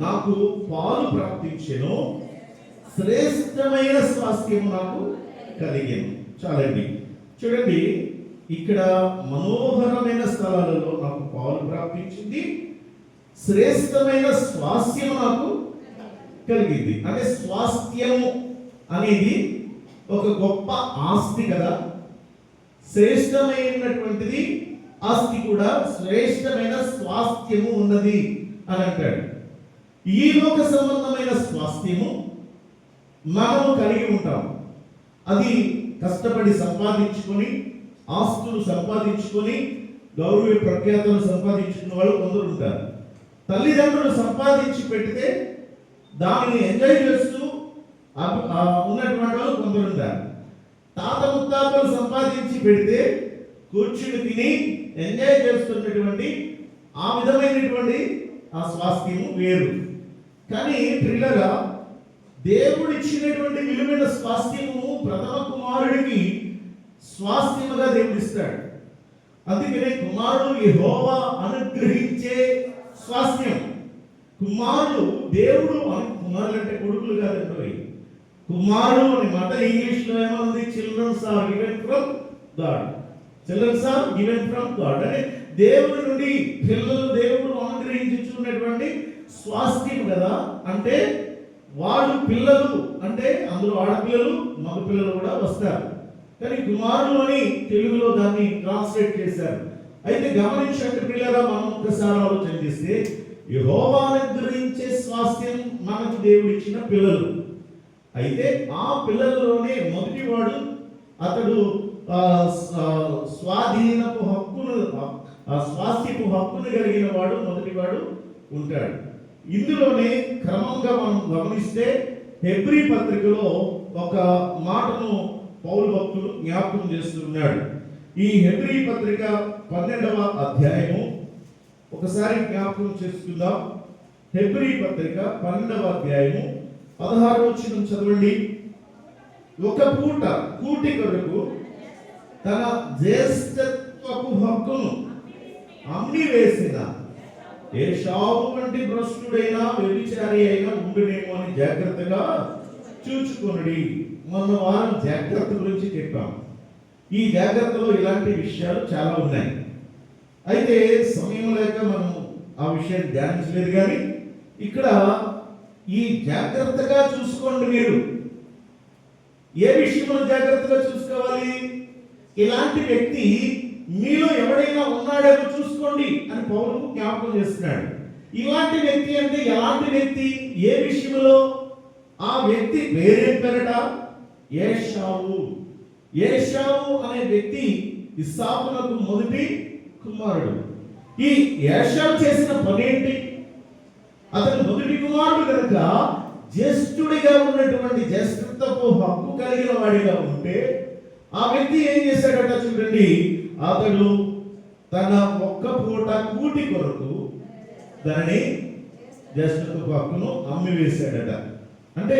Speaker 2: నాకు పాలు ప్రాప్తించెను, శ్రేష్టమైన స్వాస్థ్యము నాకు కలిగెను. చాలండి, చూడండి ఇక్కడ మనోహరమైన స్థలాలలో నాకు పాలు ప్రాప్తించింది, శ్రేష్టమైన స్వాస్థ్యము నాకు కలిగింది. అంటే స్వాస్థ్యము అనేది ఒక గొప్ప ఆస్తి కదా. శ్రేష్టమైనటువంటిది ఆస్తి కూడా, శ్రేష్టమైన స్వాస్థ్యము ఉన్నది అని అంటాడు. ఈ లోక సంబంధమైన స్వాస్థ్యము మనము కలిగి ఉంటాం. అది కష్టపడి సంపాదించుకొని, ఆస్తులు సంపాదించుకొని, గౌరవ ప్రఖ్యాతలు సంపాదించుకున్న వాళ్ళు కొందరు ఉంటారు. తల్లిదండ్రులు సంపాదించి పెడితే దానిని ఎంజాయ్ చేస్తూ ఉన్నటువంటి వాళ్ళు కొందరు ఉంటారు. తాత ముత్తాతలు సంపాదించి పెడితే కూర్చుని తిని ఎంజాయ్ చేస్తున్నటువంటి ఆ విధమైనటువంటి ఆ స్వాస్థ్యము వేరు. కానీ పిల్లగా దేవుడు ఇచ్చినటువంటి విలువైన స్వాస్థ్యము ప్రథమ కుమారుడికి స్వాస్థ్యముగా దేవుడు ఇస్తాడు. అందుకనే కుమారుడు యెహోవా అనుగ్రహించే స్వాస్థ్యం. కుమారుడు దేవుడు, కుమారులు అంటే కొడుకులు కాదండి. కుమారుడు అనే మాట ఇంగ్లీష్ లో ఏమన్నది? Childrens are given from God. Childrens are given from God అంటే దేవుడి నుండి పిల్లలు దేవుడు అనుగ్రహించున్నటువంటి స్వాస్థ్యం కదా. అంటే వాళ్ళు పిల్లలు అంటే అందులో ఆడపిల్లలు మగ పిల్లలు కూడా వస్తారు. కానీ కుమారులు అని తెలుగులో దాన్ని ట్రాన్స్లేట్ చేశారు. అయితే గమనించండి పిల్లరా, మనం ఒకసారి ఆలోచన చేస్తే యెహోవా అనుగ్రహించే స్వాస్థ్యం మనకు దేవుడు ఇచ్చిన పిల్లలు. అయితే ఆ పిల్లలలోనే మొదటివాడు అతడు స్వాధీనపు హక్కును, స్వాస్థ్యపు హక్కును కలిగిన వాడు మొదటివాడు ఉంటాడు. ఇందులోనే క్రమంగా మనం గమనిస్తే హెబ్రీ పత్రికలో ఒక మాటను పౌలు భక్తుడు జ్ఞాపకం చేస్తున్నాడు. ఈ హెబ్రీ పత్రిక 12వ అధ్యాయము ఒకసారి జ్ఞాపకం చేసుకుందాం. హెబ్రీ పత్రిక 12వ అధ్యాయము 16వ వచనం చదవండి. ఒక పూట కూటి కొరకు తన జ్యేష్ఠత్వపు హక్కును అమ్మి వేసిన ఏశావు వంటి భ్రష్టుడైన వ్యభిచారి అయినా ఉండునేమో అని జాగ్రత్తగా చూచుకొనుడి. మొన్న వారం జాగ్రత్త గురించి చెప్పాం. ఈ జాగ్రత్తలో ఇలాంటి విషయాలు చాలా ఉన్నాయి. అయితే సమయం లేక మనం ఆ విషయాన్ని ధ్యానించలేదు. కానీ ఇక్కడ ఈ జాగ్రత్తగా చూసుకోండి. మీరు ఏ విషయంలో జాగ్రత్తగా చూసుకోవాలి? ఇలాంటి వ్యక్తి మీలో ఎవడైనా ఉన్నాడేమో చూసుకోండి అని పౌలు జ్ఞాపకం చేస్తున్నాడు. ఇలాంటి వ్యక్తి అంటే ఎలాంటి వ్యక్తి? ఏ విషయంలో? ఆ వ్యక్తి వేరే పేరట ఏశావు. ఏశావు అనే వ్యక్తి ఇస్సాకునకు మొదటి కుమారుడు. ఈ ఏశావు చేసిన పనేంటి? అతను మొదటి కుమారుడు కనుక జ్యేష్ఠుడిగా ఉన్నటువంటి జ్యేష్ఠత్వపు హక్కు కలిగిన వాడిగా ఉంటే ఆ వ్యక్తి ఏం చేశాడట చూడండి. అతడు తన ఒక్క పూట కూటి కొరకు దానిని జ్యేష్ఠత్వపు హక్కును అమ్మివేశాడట. అంటే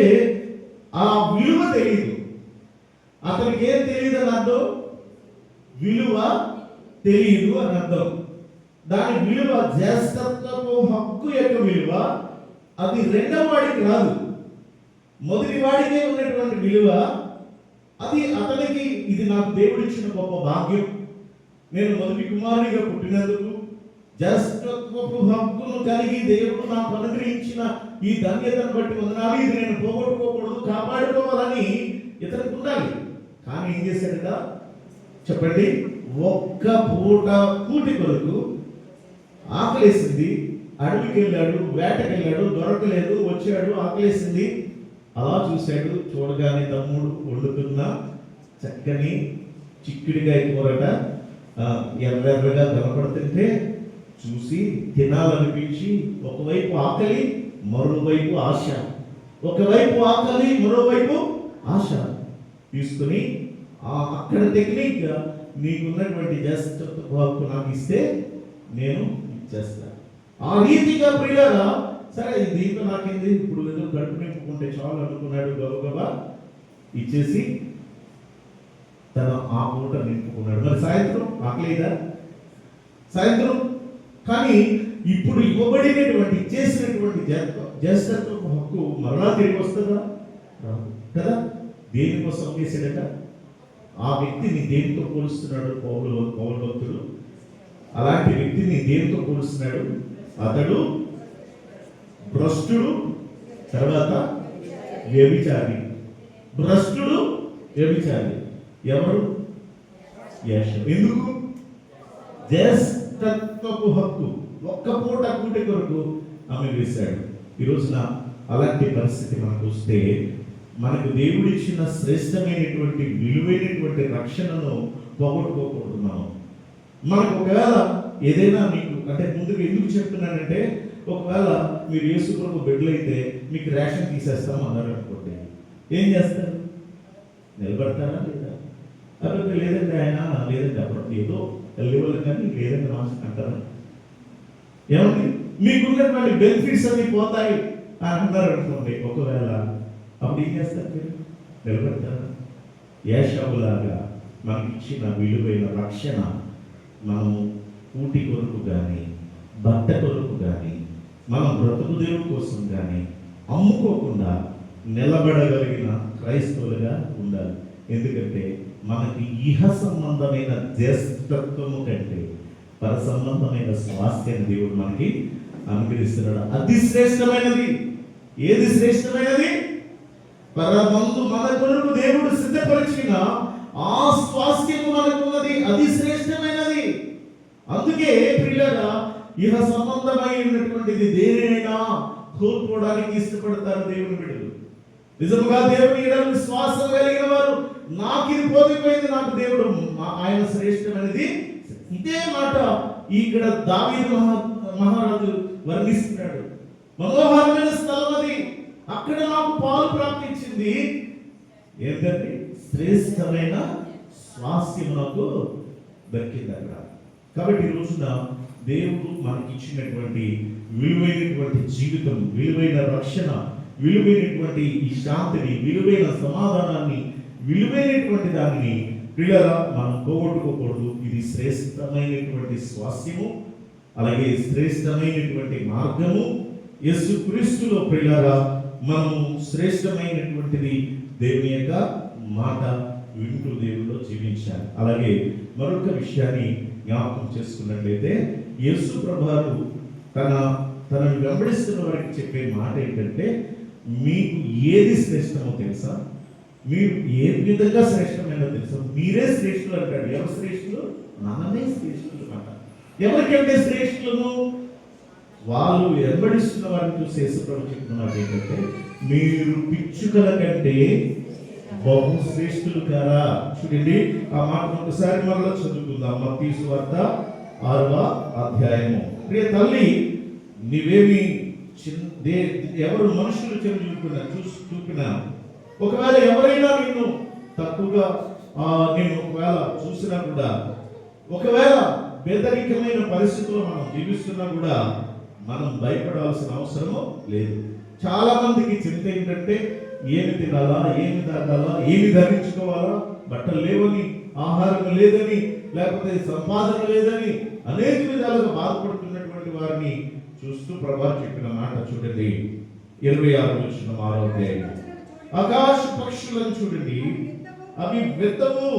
Speaker 2: ఆ విలువ తెలియదు అతనికి. ఏం తెలియదు అని అర్థం? విలువ తెలియదు అని అర్థం. దాని విలువ, జ్యేష్ఠత్వపు హక్కు యొక్క విలువ అది రెండవ వాడికి రాదు, మొదటి వాడికే ఉన్నటువంటి విలువ. అది అతనికి, ఇది నాకు దేవుడు ఇచ్చిన గొప్ప భాగ్యం, నేను మొదటి కుమారునిగా పుట్టినందుకు జ్యేష్ఠత్వపు హక్కును కలిగి దేవుడు నాకు అనుగ్రహించిన ఈ ధన్యతను బట్టి వందనాలు, ఇది నేను పోగొట్టుకోకూడదు, కాపాడుకోవాలని ఇతనికి ఉండాలి. కానీ ఏం చేశాడట చెప్పండి? ఒక్క పూట కూటి కొరకు ఆకలేసింది, అడవికి వెళ్ళాడు, వేటకెళ్ళాడు, దొరకలేదు, వచ్చాడు, ఆకలేసింది, అలా చూశాడు. చూడగానే తమ్ముడు వండుతున్న చక్కని చిక్కుడికాయ కూరట ఎర్రెర్రగా కనపడుతుంటే చూసి తినాలనిపించి, ఒకవైపు ఆకలి, మరోవైపు ఆశ, ఒకవైపు ఆకలి, మరోవైపు ఆశ తీసుకుని అక్కడ టెక్నిక్, నీకున్నటువంటి జ్యేష్ఠత్వపు హక్కు నాకు ఇస్తే నేను ఇచ్చేస్తాను. ఆ రీతిగా ప్రియులారా, సరే దీంతో నాకేంది, ఇప్పుడు ఏదో కడుపు నింపుకుంటే చాలు అనుకున్నాడు. గబగబా ఇచ్చేసి తన ఆ పూట నింపుకున్నాడు. మరి సాయంత్రం ఆకలేదా? సాయంత్రం. కానీ ఇప్పుడు ఇవ్వబడినటువంటి, ఇచ్చేసినటువంటి జ్యేష్ఠత్వపు హక్కు మరలా తిరిగి వస్తుందా? కదా. దేనికోసం చేశాడట? ఆ వ్యక్తిని దేనితో పోలుస్తున్నాడు పౌలు భక్తుడు? అలాంటి వ్యక్తిని దేనితో పోలుస్తున్నాడు? అతడు భ్రష్టుడు, తర్వాత వ్యభిచారి. భ్రష్టుడు, వ్యభిచారి. ఎవరు? యేషవు. ఎందుకు? జ్యేష్ఠత్వపు హక్కు ఒక్క పూట కూటి కొరకు ఆమె వేశాడు. ఈ రోజున అలాంటి పరిస్థితి మనకు వస్తే, మనకు దేవుడిచ్చిన శ్రేష్టమైనటువంటి విలువైనటువంటి రక్షణను పోగొట్టుకోకూడదు. మనకు ఒకవేళ ఏదైనా మీకు, అంటే ముందుకు ఎందుకు చెప్తున్నానంటే, ఒకవేళ మీరు యేసు ప్రభు బిడ్డలైతే మీకు రేషన్ తీసేస్తాం అన్నారు అనుకోండి, ఏం చేస్తారు? నిలబడతారా లేదా? అప్పుడు లేదండి ఆయన, లేదండి అప్పుడు ఏదో వెళ్ళేవాళ్ళు కానీ లేదండి మాసం అంటారా? ఏమండి మీకున్నటువంటి బెనిఫిట్స్ అన్ని పోతాయి అని అన్నారు అనుకోండి, ఒకవేళ అప్పుడు ఏం చేస్తారు? మీరు నిలబడతారా? యేషవులాగా మనకి ఇచ్చిన విలువైన రక్షణ మనము కూటి కొరకు కానీ, బట్ట కొరకు కానీ, మనం బ్రతుకు దేవుడి కోసం కానీ అమ్ముకోకుండా నిలబడగలిగిన క్రైస్తవులుగా ఉండాలి. ఎందుకంటే మనకి ఇహ సంబంధమైన జ్యేష్ఠత్వము కంటే పర సంబంధమైన స్వాస్థ్యాన్ని దేవుడు మనకి అనుగ్రహిస్తున్నాడు. అది శ్రేష్టమైనది. ఏది శ్రేష్టమైనది? పరమందు మన కొరకు దేవుడు సిద్ధపరిచిన ఆ స్వాస్థ్యము మనకున్నది, అది శ్రేష్టమైనది. అందుకే ప్రియులారా, ఇహ సంబంధమైనటువంటిది దేనినైనా కోల్పోవడానికి ఇష్టపడతారు దేవుని బిడ్డలు. నిజముగా దేవుని యందు విశ్వాసం కలిగిన వారు, నాకు ఇది పోతిపోయింది, నాకు దేవుడు ఆయన శ్రేష్టమైనది. ఇదే మాట ఇక్కడ దావీదు మహారాజు వర్ణిస్తున్నాడు. మనోహరమైన స్థలం అది, అక్కడ నాకు పాలు ప్రాప్తించింది. ఏంటంటే శ్రేష్టమైన స్వాస్థ్యం నాకు దక్కింది అక్కడ. కాబట్టి ఈ రోజున దేవుడు మనకి ఇచ్చినటువంటి విలువైనటువంటి జీవితం, విలువైన రక్షణ, విలువైనటువంటి ఈ శాంతిని, విలువైన సమాధానాన్ని, విలువైనటువంటి దానిని ప్రియులారా మనం పోగొట్టుకోకూడదు. ఇది శ్రేష్టమైనటువంటి స్వాస్థ్యము, అలాగే శ్రేష్టమైనటువంటి మార్గము. యేసుక్రీస్తులో ప్రియులారా మనము శ్రేష్టమైనటువంటిది దేవుని యొక్క మాట వింటూ దేవుల్లో జీవించాలి. అలాగే మరొక విషయాన్ని జ్ఞాపకం చేసుకున్నట్లయితే, యేసు ప్రభువారు తనను వెంబడిస్తున్న వారికి చెప్పే మాట ఏంటంటే, మీకు ఏది శ్రేష్టమో తెలుసా? మీరు ఏ విధంగా శ్రేష్టమైనదో తెలుసా? మీరే శ్రేష్ఠులు అంటాడు. ఎవరు శ్రేష్ఠులు? మనమే శ్రేష్ఠులు అంట. ఎవరికంటే శ్రేష్ఠులను? వాళ్ళు వెంబడిస్తున్న వారిని చూసి యేసు ప్రభు చెప్తున్నారు ఏంటంటే, మీరు పిచ్చుకల కంటే బహు శ్రేష్ఠులు కారా? చూడండి ఆ మాట ఒకసారి మరలా చదువుకుందాం. మత్తయి సువార్త 6వ అధ్యాయము. ప్రియ తల్లి, నీవేమి ఎవరు మనుషులు చూపినా, ఒకవేళ ఎవరైనా నిన్ను తప్పుగా నేను ఒకవేళ చూసినా కూడా, ఒకవేళ పేదరికమైన పరిస్థితుల్లో మనం జీవిస్తున్నా కూడా మనం భయపడాల్సిన అవసరము లేదు. చాలా మందికి చింత ఏంటంటే ఏమి తినాలా, ఏమి తాగాలా, ఏమి ధరించుకోవాలా, బట్టలు లేవని, ఆహారం లేదని, లేకపోతే సంపాదన లేదని అనేక విధాలుగా బాధపడుతున్నటువంటి వారిని చూస్తూ ప్రభువు చెప్పిన మాట చూడండి. 26 వచనం 6వ అధ్యాయం. ఆకాశ పక్షులను చూడండి, అవి విత్తవు,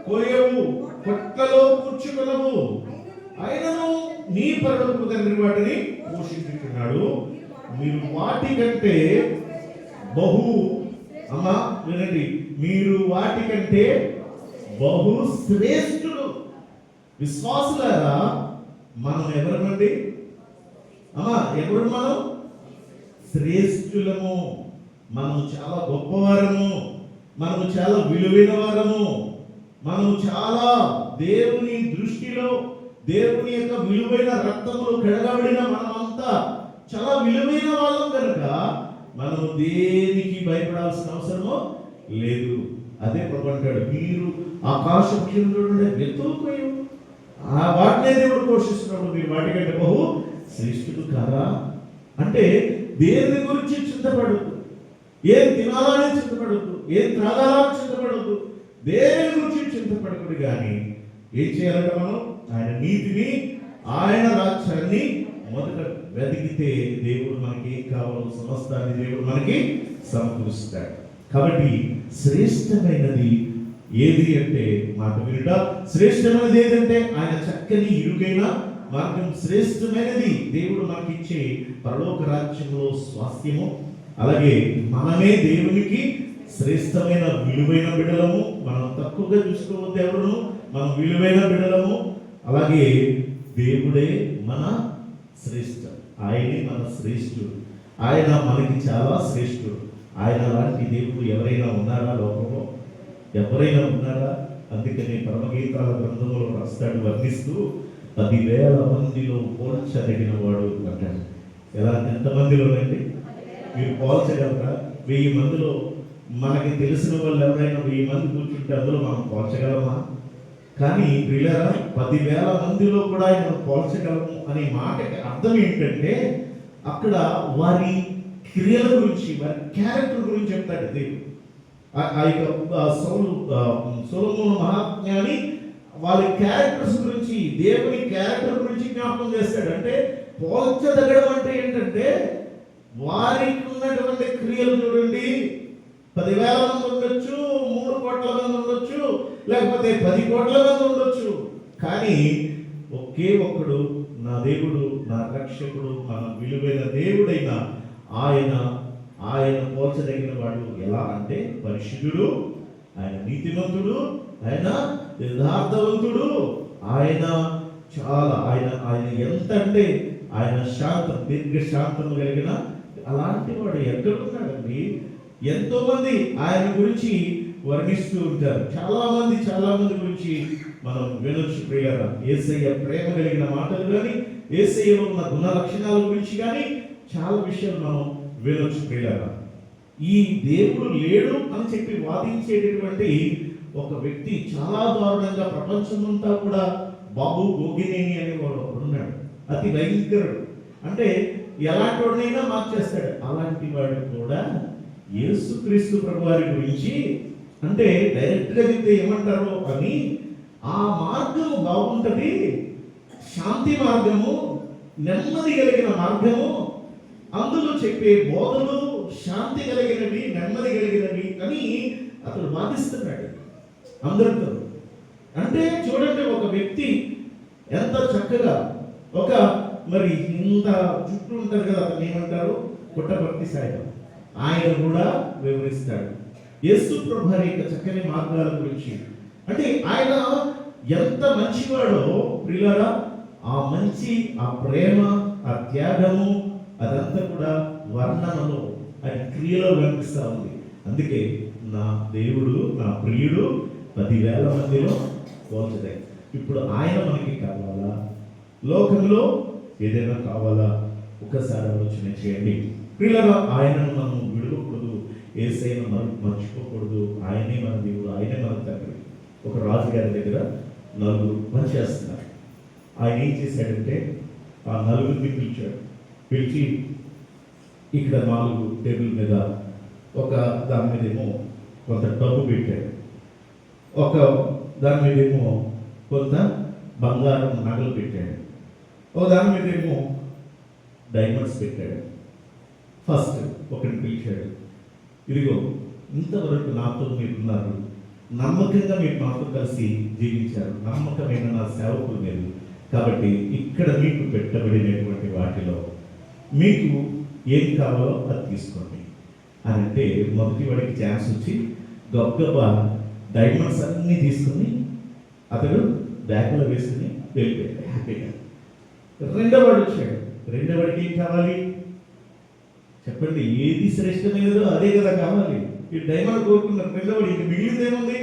Speaker 2: కోయవు, కొట్టలో కూర్చుకొనవు, అయినను నీ పరలోకపు తండ్రి వాటిని పోషించుచున్నాడు. మీరు వాటికంటే బహు అమ్మా వినండి, మీరు వాటికంటే బహు శ్రేష్ఠులు. విశ్వాసులారా, మనం ఎవరమండి? అమ్మా ఎవరు? మనం శ్రేష్ఠులము. మనము చాలా గొప్పవారము, మనము చాలా విలువైన వారము, మనము చాలా దేవుని దృష్టిలో దేవుని యొక్క విలువైన రక్తములో కడగబడిన మనమంతా చాలా విలువైన వాళ్ళం కనుక మనము దేనికి భయపడాల్సిన అవసరము లేదు. అదే ప్రభు అంటాడు, మీరు ఆకాశ పక్షులు వెతుకుపోయి వాటినే దేవుడు పోషిస్తున్నాడు, మీరు వాటికంటే బహు శ్రేష్ఠుడు కాదా? అంటే దేని గురించి చింతపడద్దు, ఏం తినాలని చింతపడద్దు, ఏం త్రాగాలని చింతపడద్దు, దేని గురించి చింతపడకూడదు. కానీ ఏం చేయాలంటే మనం ఆయన నీతిని, ఆయన రాజ్యాన్ని మొదట వెతికితే దేవుడు మనకి ఏం కావాలో సమస్తాన్ని దేవుడు మనకి సమకూరుస్తాడు. కాబట్టి శ్రేష్టమైనది ఏది అంటే మాట వినుట. శ్రేష్టమైనది ఏదంటే ఆయన చక్కని ఇరుకైన మార్గం. శ్రేష్టమైనది దేవుడు మనకిచ్చే పరలోక రాజ్యంలో స్వాస్థ్యము. అలాగే మనమే దేవునికి శ్రేష్టమైన విలువైన బిడ్డలము. మనం తక్కువగా చూసుకోవద్దు ఎవరును, మనం విలువైన బిడ్డలము. అలాగే దేవుడే మన శ్రేష్ఠుడు, ఆయనే మన శ్రేష్ఠుడు, ఆయన మనకి చాలా శ్రేష్ఠుడు. ఆయన లాంటి దేవుడు ఎవరైనా ఉన్నారా లోకంలో? ఎవరైనా ఉన్నారా? అందుకని పరమగీతాల గ్రంథంలో రాస్తాడు, వర్ణిస్తూ 10,000 మందిలో పోల్చదగిన వాడు అంటాడు. ఎలా? ఎంతమందిలోనండి? మీరు పోల్చగలరా? 1000 మందిలో మనకి తెలిసిన వాళ్ళు ఎవరైనా 1000 మంది కూర్చుంటే అందులో మనం పోల్చగలమా? కానీ ప్రియులారా, 10,000 మందిలో కూడా ఆయన పోల్చగలము అనే మాటకి అర్థం ఏంటంటే అక్కడ వారి క్రియల గురించి, వారి క్యారెక్టర్ గురించి చెప్తాడు దేవుడు. ఆ యొక్క సొలొమోను మహాజ్ఞాని వాళ్ళ క్యారెక్టర్స్ గురించి, దేవుని క్యారెక్టర్ గురించి జ్ఞాపకం చేస్తాడు. అంటే పోల్చదగడం అంటే ఏంటంటే వారికి ఉన్నటువంటి క్రియలు చూడండి. 10,000 మంది ఉండొచ్చు, 3 కోట్ల మంది ఉండొచ్చు, లేకపోతే 10 కోట్ల మంది ఉండొచ్చు. కానీ ఒకే ఒక్కడు, నా దేవుడు, నా రక్షకుడు, మన విలువైన దేవుడైన ఆయన పోల్చదగిన వాడు. ఎలా అంటే పరిశుద్ధుడు, ఆయన నీతిమంతుడు, ఆయన యథార్థవంతుడు, ఆయన చాలా ఆయన ఎంత అంటే ఆయన శాంతం, దీర్ఘ శాంతం కలిగిన అలాంటి వాడు ఎక్కడున్నాడండి? ఎంతో మంది ఆయన గురించి వర్ణిస్తూ ఉంటారు. చాలా మంది గురించి మనం వినొచ్చు ప్రియులారా. యేసయ్య ప్రేమ కలిగిన మాటలు కానీ, యేసయ్యలో ఉన్న గుణ లక్షణాల గురించి కానీ చాలా విషయాలు మనం వినొచ్చు ప్రియులారా. ఈ దేవుడు లేడు అని చెప్పి వాదించేటటువంటి ఒక వ్యక్తి చాలా దారుణంగా ప్రపంచమంతా కూడా బాబు గోగినేని అనేవాడు ఉన్నాడు. అతి భయంకరుడు. అంటే ఎలాంటి వాడినైనా మార్చేస్తాడు. అలాంటి వాడు కూడా యేసుక్రీస్తు ప్రభువారి గురించి అంటే డైరెక్ట్గా చెప్తే ఏమంటారో అని, ఆ మార్గము బాగుంటది, శాంతి మార్గము, నెమ్మది కలిగిన మార్గము, అందులో చెప్పే బోధలు శాంతి కలిగినవి, నెమ్మది కలిగినవి అని అతడు వాదిస్తున్నాడు అందరితో. అంటే చూడండి, ఒక వ్యక్తి ఎంత చక్కగా ఒక మరి ఇంత చుట్టూ ఉంటుంది కదా, అతను ఏమంటారు, పుట్టపర్తి సాయం, ఆయన కూడా వివరిస్తాడు యేసు ప్రభువారి యొక్క చక్కని మార్గాల గురించి. అంటే ఆయన ఎంత మంచివాడో ప్రియులారా, ఆ మంచి, ఆ ప్రేమ, ఆ త్యాగము అదంతా కూడా వర్ణనలో, ఆయన క్రియలో కనిపిస్తూ ఉంది. అందుకే నా దేవుడు, నా ప్రియుడు 10,000 మందిలో పోల్చదే. ఇప్పుడు ఆయన మనకి కావాలా? లోకంలో ఏదైనా కావాలా? ఒక్కసారి ఆలోచన చేయండి ప్రియులారా. ఆయనను మనం విడవకూడదు, యేసయ్యను మర్చిపోకూడదు. ఆయనే మన దేవుడు, ఆయనే మన తండ్రి. ఒక రాజుగారి దగ్గర 4 పని చేస్తున్నారు. ఆయన ఏం చేశాడంటే ఆ నలుగురిని పిలిచాడు. పిలిచి ఇక్కడ 4 టేబుల్ మీద ఒక దాని మీదేమో కొంత డబ్బు పెట్టాడు, ఒక దాని మీదేమో కొంత బంగారం నగలు పెట్టాడు, ఒక దాని మీదేమో డైమండ్స్ పెట్టాడు. ఫస్ట్ ఒకరిని పిలిచాడు, ఇదిగో ఇంతవరకు నాతో మీరున్నారు, నమ్మకంగా మీరు నాతో కలిసి జీవించారు, నమ్మకమైన నా సేవకులు మీరు, కాబట్టి ఇక్కడ మీకు పెట్టబడినటువంటి వాటిలో మీకు ఏం కావాలో అది తీసుకోండి అని అంటే, మొదటి వాడికి ఛాన్స్ వచ్చి గొప్ప డైమండ్స్ అన్నీ తీసుకుని అతడు బ్యాగ్లో వేసుకుని వెళ్ళిపోయాడు హ్యాపీగా. రెండో వాడు వచ్చాడు. రెండో వాడికి ఏం కావాలి చెప్పండి? ఏది శ్రేష్టమైనదో అదే కదా కావాలి. ఈ డైమండ్ కోరుకున్నారు. రెండో వాడు ఇంక మిగిలింది ఏముంది?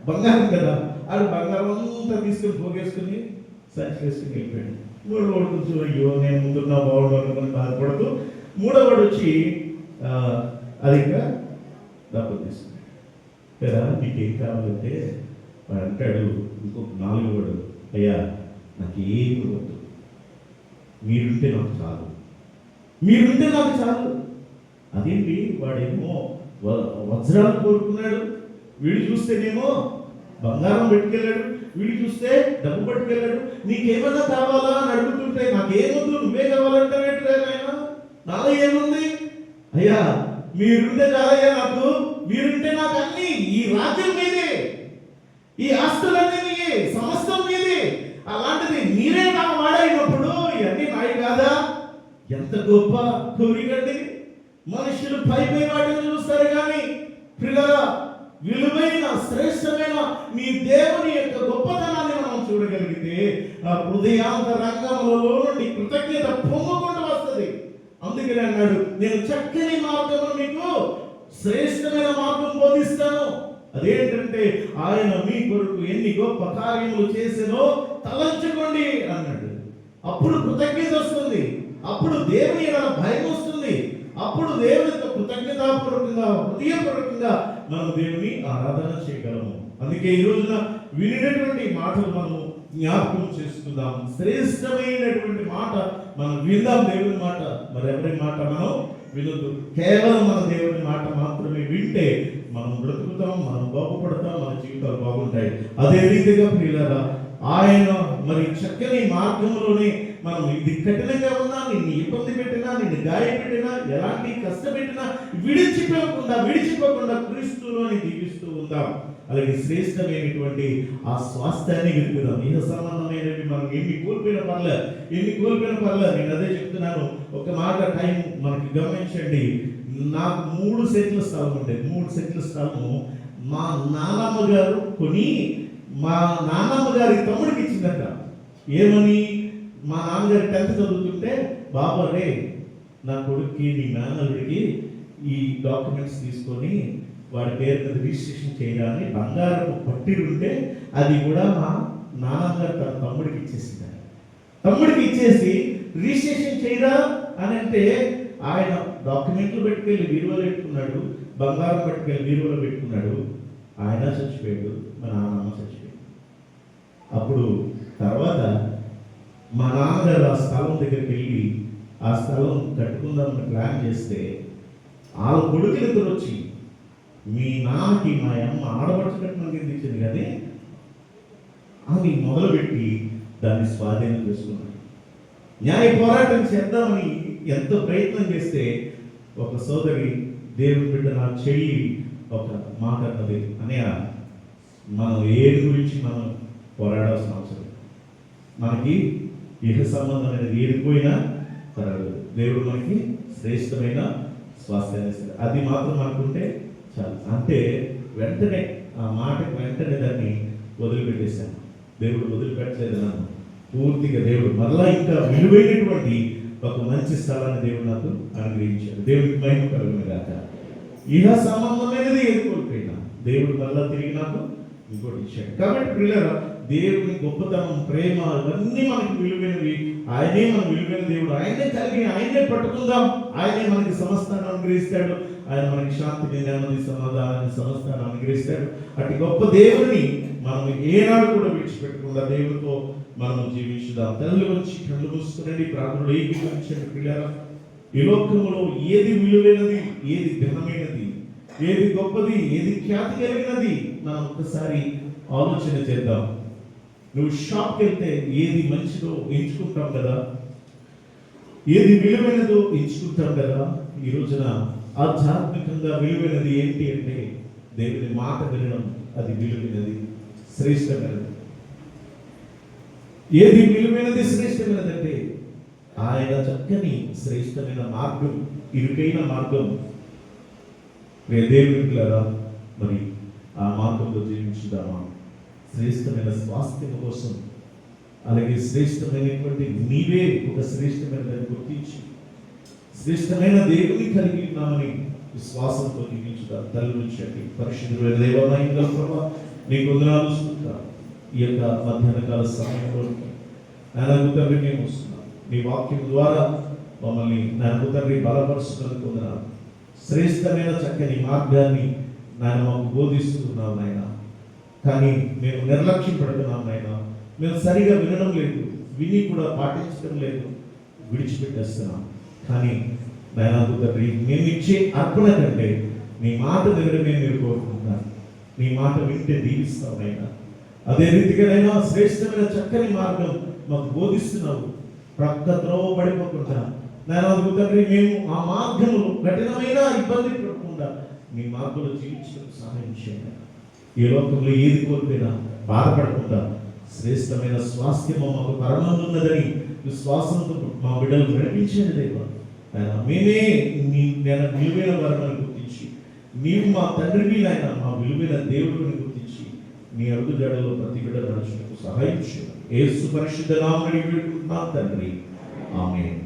Speaker 2: బంగారం కదా. ఆడు బంగారం అంతా తీసుకుని పోగేసుకుని సంచి వేసుకుని వెళ్ళిపోయాడు. మూడో వాడు కొంచెం అయ్యో నేను ముందున్నా బాగుండు అనుకుని బాధపడుతూ మూడో వాడు వచ్చి అది ఇంకా డబ్బులు తీసుకున్నాడు కదా. నీకేం కావాలంటే వాడు అంటాడు, ఇంకొక 4వ వాడు, అయ్యా నాకు ఏమి వద్దు, మీరుంటే నాకు చాలు, మీరుంటే నాకు చాలు. అదేంటి వాడేమో వజ్రాలు కోరుకున్నాడు, వీడు చూస్తేనేమో బంగారం పెట్టుకెళ్ళాడు, వీడు చూస్తే డబ్బు పట్టుకెళ్ళాడు. నీకేమన్నా కావాలా అని అడుగుతుంటే నాకేమొద్దు, నువ్వే కావాలంటావేంటి ఆయన, నాలో ఏముంది అయ్యా, మీరుంటే చాలయ్యా నాకు, మీరుంటే నాకు అన్ని, ఈ రాజ్యం మీదే, ఈ ఆస్తులన్నీ మీదే, సమస్తం మీదే, అలాంటిది మీరే నా వాడైనప్పుడు ఇవన్నీ నాయి కాదా? ఎంత గొప్ప కోరికండి. మనుషులు పై వాటిని చూస్తారు కానీ ప్రియులారా, విలువైన శ్రేష్టమైన మీ దేవుని యొక్క గొప్పతనాన్ని మనం చూడగలిగితే ఆ హృదయాంతరంగంలో నుండి కృతజ్ఞత పొంగుకుంటూ వస్తుంది. అందుకని అన్నాడు, నేను చక్కని మార్గము మీకు శ్రేష్టమైన మార్గం బోధిస్తాను. అదేంటంటే ఆయన మీ కొరకు ఎన్ని గొప్ప కార్యములు చేసినో తలంచుకోండి అన్నాడు. అప్పుడు కృతజ్ఞత వస్తుంది, అప్పుడు దేవుని యొక్క భయం వస్తుంది, అప్పుడు దేవునితో కృతజ్ఞతాపూర్వకంగా హృదయపూర్వకంగా మనం దేవుని ఆరాధన చేయగలము. అందుకే ఈ రోజున వినినటువంటి మాటలు మనము జ్ఞాపకం చేసుకుందాం. శ్రేష్టమైనటువంటి మాట మనం విందాం, దేవుని మాట. మరి ఎవరి మాట మనం వినొద్దు. కేవలం మన దేవుని మాట మాత్రమే వింటే మనం బ్రతుకుతాం, మనం బాగుపడతాం, మన జీవితాలు బాగుంటాయి. అదే రీతిగా ప్రియులారా, ఆయన మరి చక్కని మార్గంలోనే మనం ఇది కఠినంగా ఉన్నా, నిన్ను ఇబ్బంది పెట్టినా, నిన్ను గాయపెట్టినా, ఎలాంటి కష్టపెట్టినా విడిచిపోకుండా క్రీస్తులోని జీవిస్తూ ఉంటాం. అలాగే శ్రేష్టమైనటువంటి ఆ స్వాస్థ్యాన్ని వెతుకుదాం. ఇహ సంబంధమైనవి మనం ఎన్ని కోల్పోయిన పర్లేదు. నేను అదే చెప్తున్నాను. ఒక మాట టైం మనకి గమనించండి. నాకు 3 సెంట్ల స్థలం ఉండేది. 3 సెంట్ల స్థలము మా నాన్నమ్మ గారు కొని మా నాన్నమ్మ గారి తమ్ముడికి ఇచ్చిందట. ఏమని? మా నాన్నగారు 10th చదువుతుంటే, బాబా రే నా కొడుక్కి నీ మేనల్లుడికి ఈ డాక్యుమెంట్స్ తీసుకొని వాడి పేరు మీద రిజిస్ట్రేషన్ చేయాలని బంగారపు పట్టిలు ఉంటే అది కూడా మా నాన్నగారు తన తమ్ముడికి ఇచ్చేసింది. తమ్ముడికి ఇచ్చేసి రిజిస్ట్రేషన్ చేయరా అని అంటే ఆయన డాక్యుమెంట్లు పెట్టుకెళ్ళి బీరువాలో పెట్టుకున్నాడు, బంగారం పట్టుకెళ్ళి బీరువాలో పెట్టుకున్నాడు. ఆయన చచ్చిపోయాడు, మా నాన్నమ్మ చచ్చిపోయాడు. అప్పుడు తర్వాత మా నాన్నగారు ఆ స్థలం దగ్గరికి వెళ్ళి ఆ స్థలం కట్టుకుందామని ప్లాన్ చేస్తే వాళ్ళ కొడుకులు ఇద్దరు వచ్చి, మీ నాన్నకి మా అమ్మ ఆడపడుచు కట్టడానికి ఇచ్చింది కానీ అని మొదలుపెట్టి దాన్ని స్వాధీనం చేసుకున్నాడు. న్యాయ పోరాటం చేద్దామని ఎంతో ప్రయత్నం చేస్తే ఒక సోదరి, దేవుని బిడ్డ నా చెయ్యి ఒక మాట అన్నది, అనే మనం ఏది గురించి మనం పోరాడాల్సిన అవసరం, మనకి ఇహ సంబంధం అనేది ఏడిపోయినా పర్వాలేదు, దేవుడు మనకి శ్రేష్టమైన స్వాస్థ్యాన్ని ఇస్తాడు. అది మాత్రం అనుకుంటే చాలు. అంటే వెంటనే ఆ మాటకి వెంటనే దాన్ని వదిలిపెట్టేశాను. దేవుడు వదిలిపెట్టలేదు నన్ను పూర్తిగా. దేవుడు మళ్ళా ఇంకా విలువైనటువంటి ఒక మంచి స్థలాన్ని దేవుడు నాకు అనుగ్రహించాడు. దేవుడికి మహిమ కలుగును గాక. ఇహ సంబంధమైనది ఎదుర్కొల్పోయినా దేవుడు మళ్ళా తిరిగి నాకు ఇంకోటి ఇచ్చాడు. కాబట్టి ప్రియులారా, దేవుని గొప్పతనం, ప్రేమ ఇవన్నీ మనకి విలువైనవి. ఆయనే మన విలువైన దేవుడు. ఆయనే కలిగి ఆయనే పట్టుకుందాం. ఆయనే మనకి సమస్తాన్ని అనుగ్రహిస్తాడు. ఆయన మనకి శాంతిని, నెమ్మది, సమాధానాన్ని, సమస్తాన్ని అనుగ్రహిస్తాడు. అటు గొప్ప దేవుని మనం ఏనాడు కూడా విడిచిపెట్టకుండా దేవునితో మనం జీవించుదాం. తల్లి వచ్చి కళ్ళు మూసుకునండి, ప్రార్థనలో ఏకీభవించండి. పిల్లరా, ఈ లోకంలో ఏది విలువైనది, ఏది ఘనమైనది, ఏది గొప్పది, ఏది ఖ్యాతి కలిగినది మనం ఒక్కసారి ఆలోచన చేద్దాం. నువ్వు షాప్కి వెళ్తే ఏది మంచిదో ఎంచుకుంటాం కదా, ఏది విలువైనదో ఎంచుకుంటాం కదా. ఈ రోజున ఆధ్యాత్మికంగా విలువైనది ఏంటి అంటే దేవుని మాట వినడం. అది విలువైనది, శ్రేష్టమైనది. ఏది విలువైనది, శ్రేష్టమైనదంటే ఆయన చక్కని శ్రేష్టమైన మార్గం, ఇరుకైన మార్గం. దేవునిలారా, మరి ఆ మార్గంలో జీవించుదామా? శ్రేష్టమైన స్వాస్థ్యం కోసం, అలాగే శ్రేష్టమైనటువంటి నీవే ఒక శ్రేష్టమైన దాన్ని గుర్తించి శ్రేష్టమైన దేవుని కలిగి ఉన్నామని విశ్వాసంతో జీవించుదాం. తల్లి నుంచి పరిశుద్ధుడైన దేవాలయంగా ప్రభా నీకు వందనాలు స్తుతులు. ఈ యొక్క మధ్యాహ్న కాల సమయంలో నాయన తండ్రి మేము వస్తున్నాం. నీ వాక్యం ద్వారా మమ్మల్ని నాయన తండ్రి బలపరుస్తున్నందుకు వందనాలు. శ్రేష్టమైన చక్కని మార్గాన్ని నాయన మాకు బోధిస్తున్నావు నాయన. కానీ మేము నిర్లక్ష్యం పడుతున్నాం నాయన. మేము సరిగా వినడం లేదు, విని కూడా పాటించడం లేదు, విడిచిపెట్టేస్తున్నాం. కానీ నాయన తండ్రి మేము ఇచ్చే అర్పణ కంటే నీ మాట వినడమే మీరు కోరుకుంటున్నాను. నీ మాట వింటే దీవిస్తావు నాయన. అదే రీతిగానైనా శ్రేష్టమైన చక్కని మార్గం మాకు బోధిస్తున్నావు. ప్రక్క త్రోవ పడిపోకుండా నాయన తండ్రి మేము ఆ మార్గంలో కఠినమైన ఇబ్బంది పడకుండా మీ మార్గంలో జీవించడం సహాయం చేయండి. ఈ లోకంలో ఏది కోల్పోయినా బాధపడకుండా శ్రేష్టమైన స్వాస్థ్యము మాకు పరమందున్నదని విశ్వాసంతో మా బిడ్డలు నడిపించండి దేవా. మేమే నీ నేను విలువైన వారిని గుర్తించి, నీవు మా తండ్రివి నాయన, మా విలువైన దేవుడిని గుర్తించి నీ అడుగుజాడలో ప్రతి బిడ్డ నడుచుటకు సహాయం చేయండి. యేసు పరిశుద్ధ నామమున వేడుకుంటున్నాం తండ్రి, ఆమేన్.